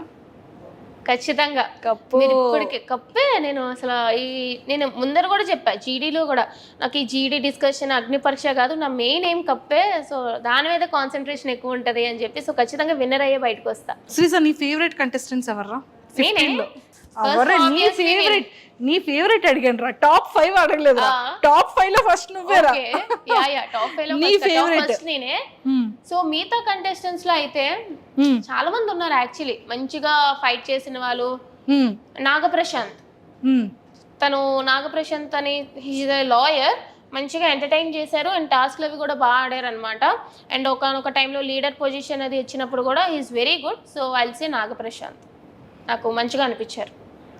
ఖచ్చితంగా కప్పు. మీరు ఇప్పటికే కప్పే. నేను అసలు నేను ముందర కూడా చెప్పా, జీడీలో కూడా నాకు ఈ జీడీ డిస్కషన్ అగ్ని పరీక్ష కాదు, నా మెయిన్ ఏం కప్పే. సో దాని మీద కాన్సన్ట్రేషన్ ఎక్కువ ఉంటుంది అని చెప్పి, సో ఖచ్చితంగా విన్నర్ అయ్యే బయటకు వస్తా. శ్రీజ, నీ ఫేవరెట్ కంటెస్టెంట్స్ ఎవర్రా? నేనే. 15 లో ఎవరే నీ ఫేవరెట్ అడిగాను రా, టాప్ 5 అడగలేదు. టాప్ 5 లో ఫస్ట్ నువ్వేరా. టాప్ 5 లో నీ ఫేవరెట్ నేనే. సో మిగతా కంటెస్టెంట్స్ లో అయితే చాలా మంది ఉన్నారు యాక్చువల్లీ మంచిగా ఫైట్ చేసిన వాళ్ళు. నాగప్రశాంత్, తను నాగప్రశాంత్ అని హీజ్ ఎ లాయర్, మంచిగా ఎంటర్టైన్ చేశారు అండ్ టాస్క్లు అవి కూడా బాగా ఆడారు అనమాట. అండ్ ఒకనొక టైంలో లీడర్ పొజిషన్ అది వచ్చినప్పుడు కూడా he's very good. So I'll say Nagaprashanth, నాకు మంచిగా అనిపించారు.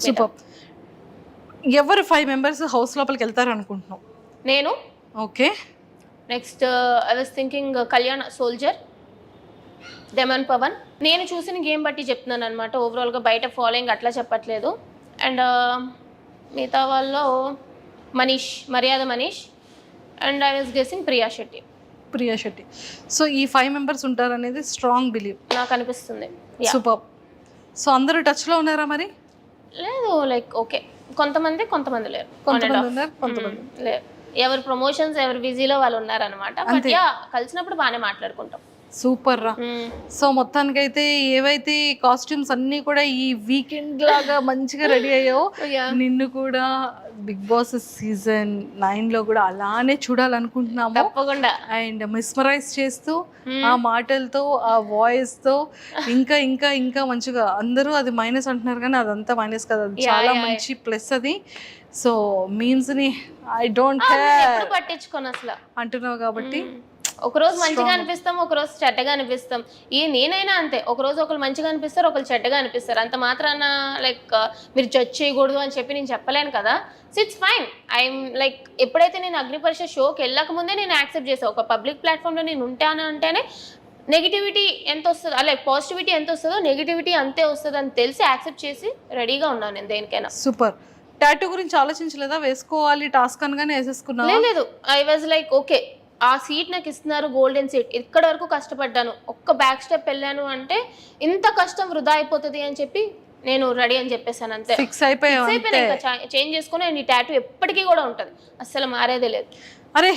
సూపర్. ఎవరు 5 మెంబర్స్ హౌస్ లోపలికి వెళ్తారు అనుకుంటున్నావు? నేను okay. Next I was thinking Kalyan soldier, demon Pavan. నేను చూసిన గేమ్ బట్టి చెప్తున్నాను అనమాట, ఓవరాల్గా బయట ఫాలోయింగ్ అట్లా చెప్పట్లేదు. అండ్ మిగతా వాళ్ళు మర్యాద Manish and I was guessing Priya Shetty. So ఈ 5 మెంబర్స్ ఉంటారు అనేది స్ట్రాంగ్ బిలీవ్ నాకు అనిపిస్తుంది. సూపర్. సో అందరూ టచ్లో ఉన్నారా మరి? లేదు, లైక్ ఓకే, కొంతమంది లేరు, కొంతమంది లేరు. ఎవరి ప్రమోషన్స్ ఎవరి బిజీలో వాళ్ళు ఉన్నారనమాట. బట్ యా, కలిసినప్పుడు బాగానే మాట్లాడుకుంటాం. సూపర్ రా. సో మొత్తానికైతే ఏవైతే కాస్ట్యూమ్స్ అన్నీ కూడా ఈ వీకెండ్ లాగా మంచిగా రెడీ అయ్యావు, నిన్ను కూడా బిగ్ బాస్ సీజన్ 9 లో కూడా అలానే చూడాలనుకుంటున్నాము తప్పకుండా. అండ్ మిస్మరైజ్ చేస్తూ ఆ మాటలతో ఆ వాయిస్ తో ఇంకా ఇంకా ఇంకా మంచిగా, అందరూ అది మైనస్ అంటున్నారు కానీ అదంతా మైనస్ కదా, అది చాలా మంచి ప్లస్ అది. సో మీమ్స్ ని ఐ డోంట్ కేర్ పట్టించుకోను అసలు అంటున్నావు కాబట్టి ఒకరోజు మంచిగా అనిపిస్తాం, ఒకరోజు చెడ్డగా అనిపిస్తాం. నేనైనా అంతే, ఒకరోజు ఒకరు మంచిగా అనిపిస్తారు, ఒకరు చెడ్డగా అనిపిస్తారు. అంత మాత్రాన లైక్ మీరు జడ్జ్ చేయకూడదు అని చెప్పి నేను చెప్పలేను కదా. So it's fine. I'm like ఎప్పుడైతే నేను అగ్నిపరీక్ష షోకి వెళ్ళక ముందే నేను యాక్సెప్ట్ చేసాను, ఒక పబ్లిక్ ప్లాట్ఫామ్లో నేను ఉంటాను అంటేనే నెగిటివిటీ ఎంత వస్తుందో, అలా పాజిటివిటీ ఎంత వస్తుందో నెగిటివిటీ అంతే వస్తుంది అని తెలిసి యాక్సెప్ట్ చేసి రెడీగా ఉన్నాను నేను దేనికైనా. సూపర్. టాటూ గురించి ఆలోచించలేదా? వేసుకోవాలి టాస్క్ అనగానే వేసేసుకున్నా? లేదు, ఐ వాజ్ లైక్ ఓకే, ఆ సీట్ నాకు ఇస్తున్నారు, గోల్డెన్ సీట్, ఇక్కడ వరకు కష్టపడ్డాను, ఒక్క బ్యాక్ స్టెప్ వెళ్ళాను అంటే ఇంత కష్టం వృధా అయిపోతుంది అని చెప్పి నేను రెడీ అని చెప్పేసాను అంతే. ఫిక్స్ అయిపోయాను, చేంజ్ చేసుకుని నీ టాటూ ఎప్పటికీ కూడా ఉంటుంది, అస్సలు మారేదే లేదు. అరే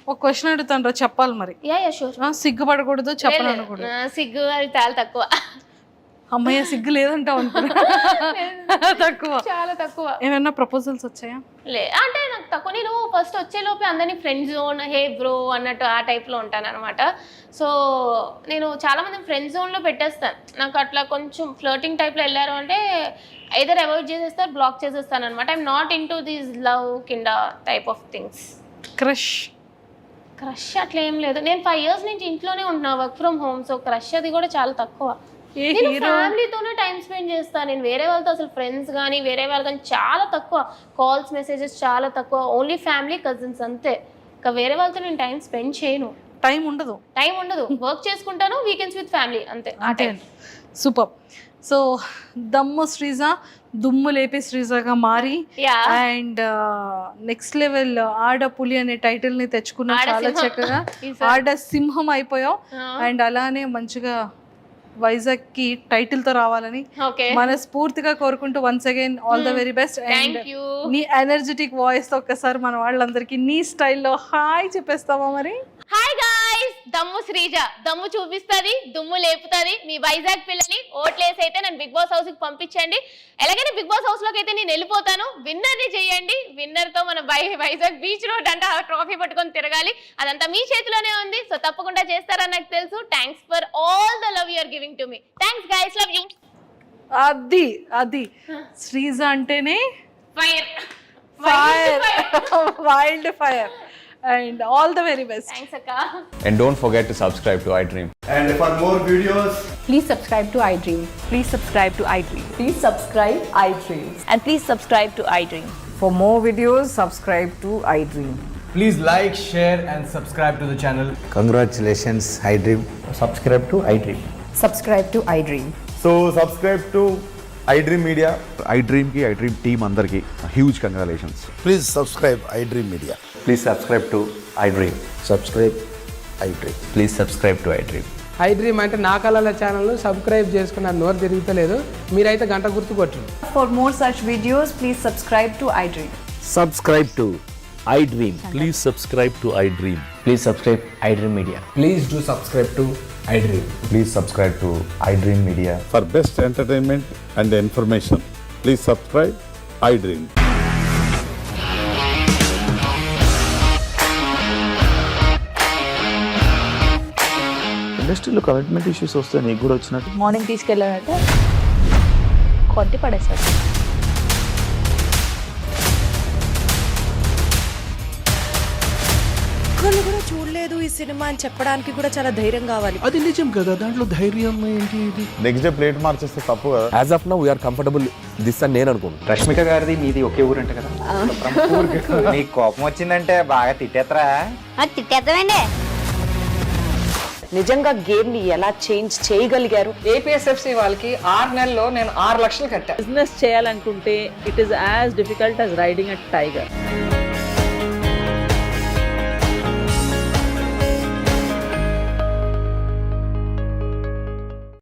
ఒక క్వశ్చన్ అడుగుతాను రా, చెప్పాలి మరి. Yeah sure. సిగ్గుపడకూడదు, చెప్పనకూడదు. సిగ్గు అది చాలా తక్కువ. అమ్మయ్య సిగ్గు లేదంటావు అనుకున్నా. తక్కువ, చాలా తక్కువ. ఏమైనా ప్రపోజల్స్ వచ్చాయా? అంటే నాకు తక్కువ. నేను ఫస్ట్ వచ్చేలోపే అందరినీ ఫ్రెండ్ జోన్, హే బ్రో అన్నట్టు ఆ టైప్లో ఉంటాను అనమాట. సో నేను చాలా మంది ఫ్రెండ్ జోన్లో పెట్టేస్తాను. నాకు అట్లా కొంచెం ఫ్లర్టింగ్ టైప్లో వెళ్ళారు అంటే ఐదర్ అవాయిడ్ చేసేస్తారు, బ్లాక్ చేసేస్తాను అనమాట. I'm not in to these love కింద టైప్ ఆఫ్ థింగ్స్. క్రష్ అట్లా ఏం లేదు. నేను 5 years నుంచి ఇంట్లోనే ఉంటున్నా, work from home. So crush అది కూడా చాలా తక్కువ. నేను ఫ్యామిలీతోనే టైం స్పెండ్ చేస్తాను. నేను వేరే వాళ్ళతో అసలు ఫ్రెండ్స్ కానీ వేరే వాళ్ళు కానీ చాలా తక్కువ, కాల్స్ మెసేజెస్ చాలా తక్కువ, ఓన్లీ ఫ్యామిలీ కజిన్స్ అంతే. ఇంకా వేరే వాళ్ళతో నేను టైం స్పెండ్ చేయను, టైం ఉండదు, వర్క్ చేసుకుంటాను, వీకెండ్స్ విత్ ఫ్యామిలీ అంతే. సూపర్. సో దమ్ము శ్రీజ దుమ్ము లేపే శ్రీజగా మారి అండ్ నెక్స్ట్ లెవెల్ ఆడ పులి అనే టైటిల్ ని తెచ్చుకున్నా, చాలా చక్కగా ఆడ సింహం అయిపోయావు. అండ్ అలానే మంచిగా వైజాగ్ కి టైటిల్ తో రావాలని మనస్ఫూర్తిగా కోరుకుంటూ once again all the very best. And నీ ఎనర్జెటిక్ వాయిస్ తో ఒక్కసారి మన వాళ్ళందరికీ నీ స్టైల్లో హాయ్ చెప్పేస్తావా మరి? హాయ్ గాయ్స్, దమ్ము శ్రీజ దమ్ము చూపిస్తుంది, దుమ్ము లేపుతుంది. మీ వైజాగ్ పిల్లని ఓట్లేసి అయితే నన్ను బిగ్ బాస్ హౌస్ కి పంపించండి. ఎలాగైనా బిగ్ బాస్ హౌస్ లోకి అయితే నేను వెళ్ళిపోతాను. విన్నర్ ని చేయండి. విన్నర్ తో మన వైజాగ్ బీచ్ రోడ్ అంటే ఆ ట్రోఫీ పట్టుకొని తిరగాలి. అదంతా మీ చేతిలోనే ఉంది. సో తప్పకుండా చేస్తారని నాకు తెలుసు. Thanks for all the love you are giving to me. Thanks guys, love you. అది శ్రీజ అంటేనే fire, wild fire. And all the very best. Thanks Akka. And don't forget to subscribe to iDream. And for more videos, please subscribe to iDream. Please subscribe to iDream. Please subscribe iDream. And please subscribe to iDream. For more videos, subscribe to iDream. please like, share and subscribe to the channel. Congratulations, iDream. Subscribe to iDream. Subscribe to iDream. So subscribe to iDream Media. iDream ki iDream team andarki huge congratulations. Please subscribe iDream Media. Please subscribe to iDream. Subscribe iDream. Please subscribe to iDream. I dream అంటే నా కళల channel subscribe చేసుకున్న నోరు తిరుగుతలేదు, మీరైతే గంట గుర్తు కొట్టండి. For more such videos, please subscribe to iDream. Subscribe to iDream. Please subscribe to iDream. Please subscribe iDream Media. Please do subscribe to iDream. Please subscribe to iDream Media. For best entertainment and information, please subscribe iDream. ఇండస్ట్రీలో commitment issues వస్తే నీకు కూడా వచ్చినట్టు morning తీసుకెళ్ళాడంటే కొట్టి పడేశాడు. ఒక్కళ్ళు కూడా చూడలేదు ఈ సినిమా అని చెప్పడానికి కూడా చాలా ధైర్యం కావాలి. అది నిజం కదా, దాంట్లో ధైర్యం ఏంటి? ఇది నెక్స్ట్ డే ప్లేట్ మార్చేస్తే తప్పు కదా. As of now we are comfortable this అని నేను అనుకుంటున్నాను. రష్మిక గారిది మీది ఒకే ఊరు అంట కదా. నీకు కోపం వచ్చిందంటే బాగా తిట్టేత్తరా? తిట్టేద్దామండి. నిజంగా గేమ్ ని ఎలా చేంజ్ చేయగలిగారు? ఏపీఎస్ఎఫ్సి వాళ్ళకి 6 నెలల్లో నేను 6 లక్షలు కట్టా. బిజినెస్ చేయాలనుకుంటే it is as difficult as riding a tiger.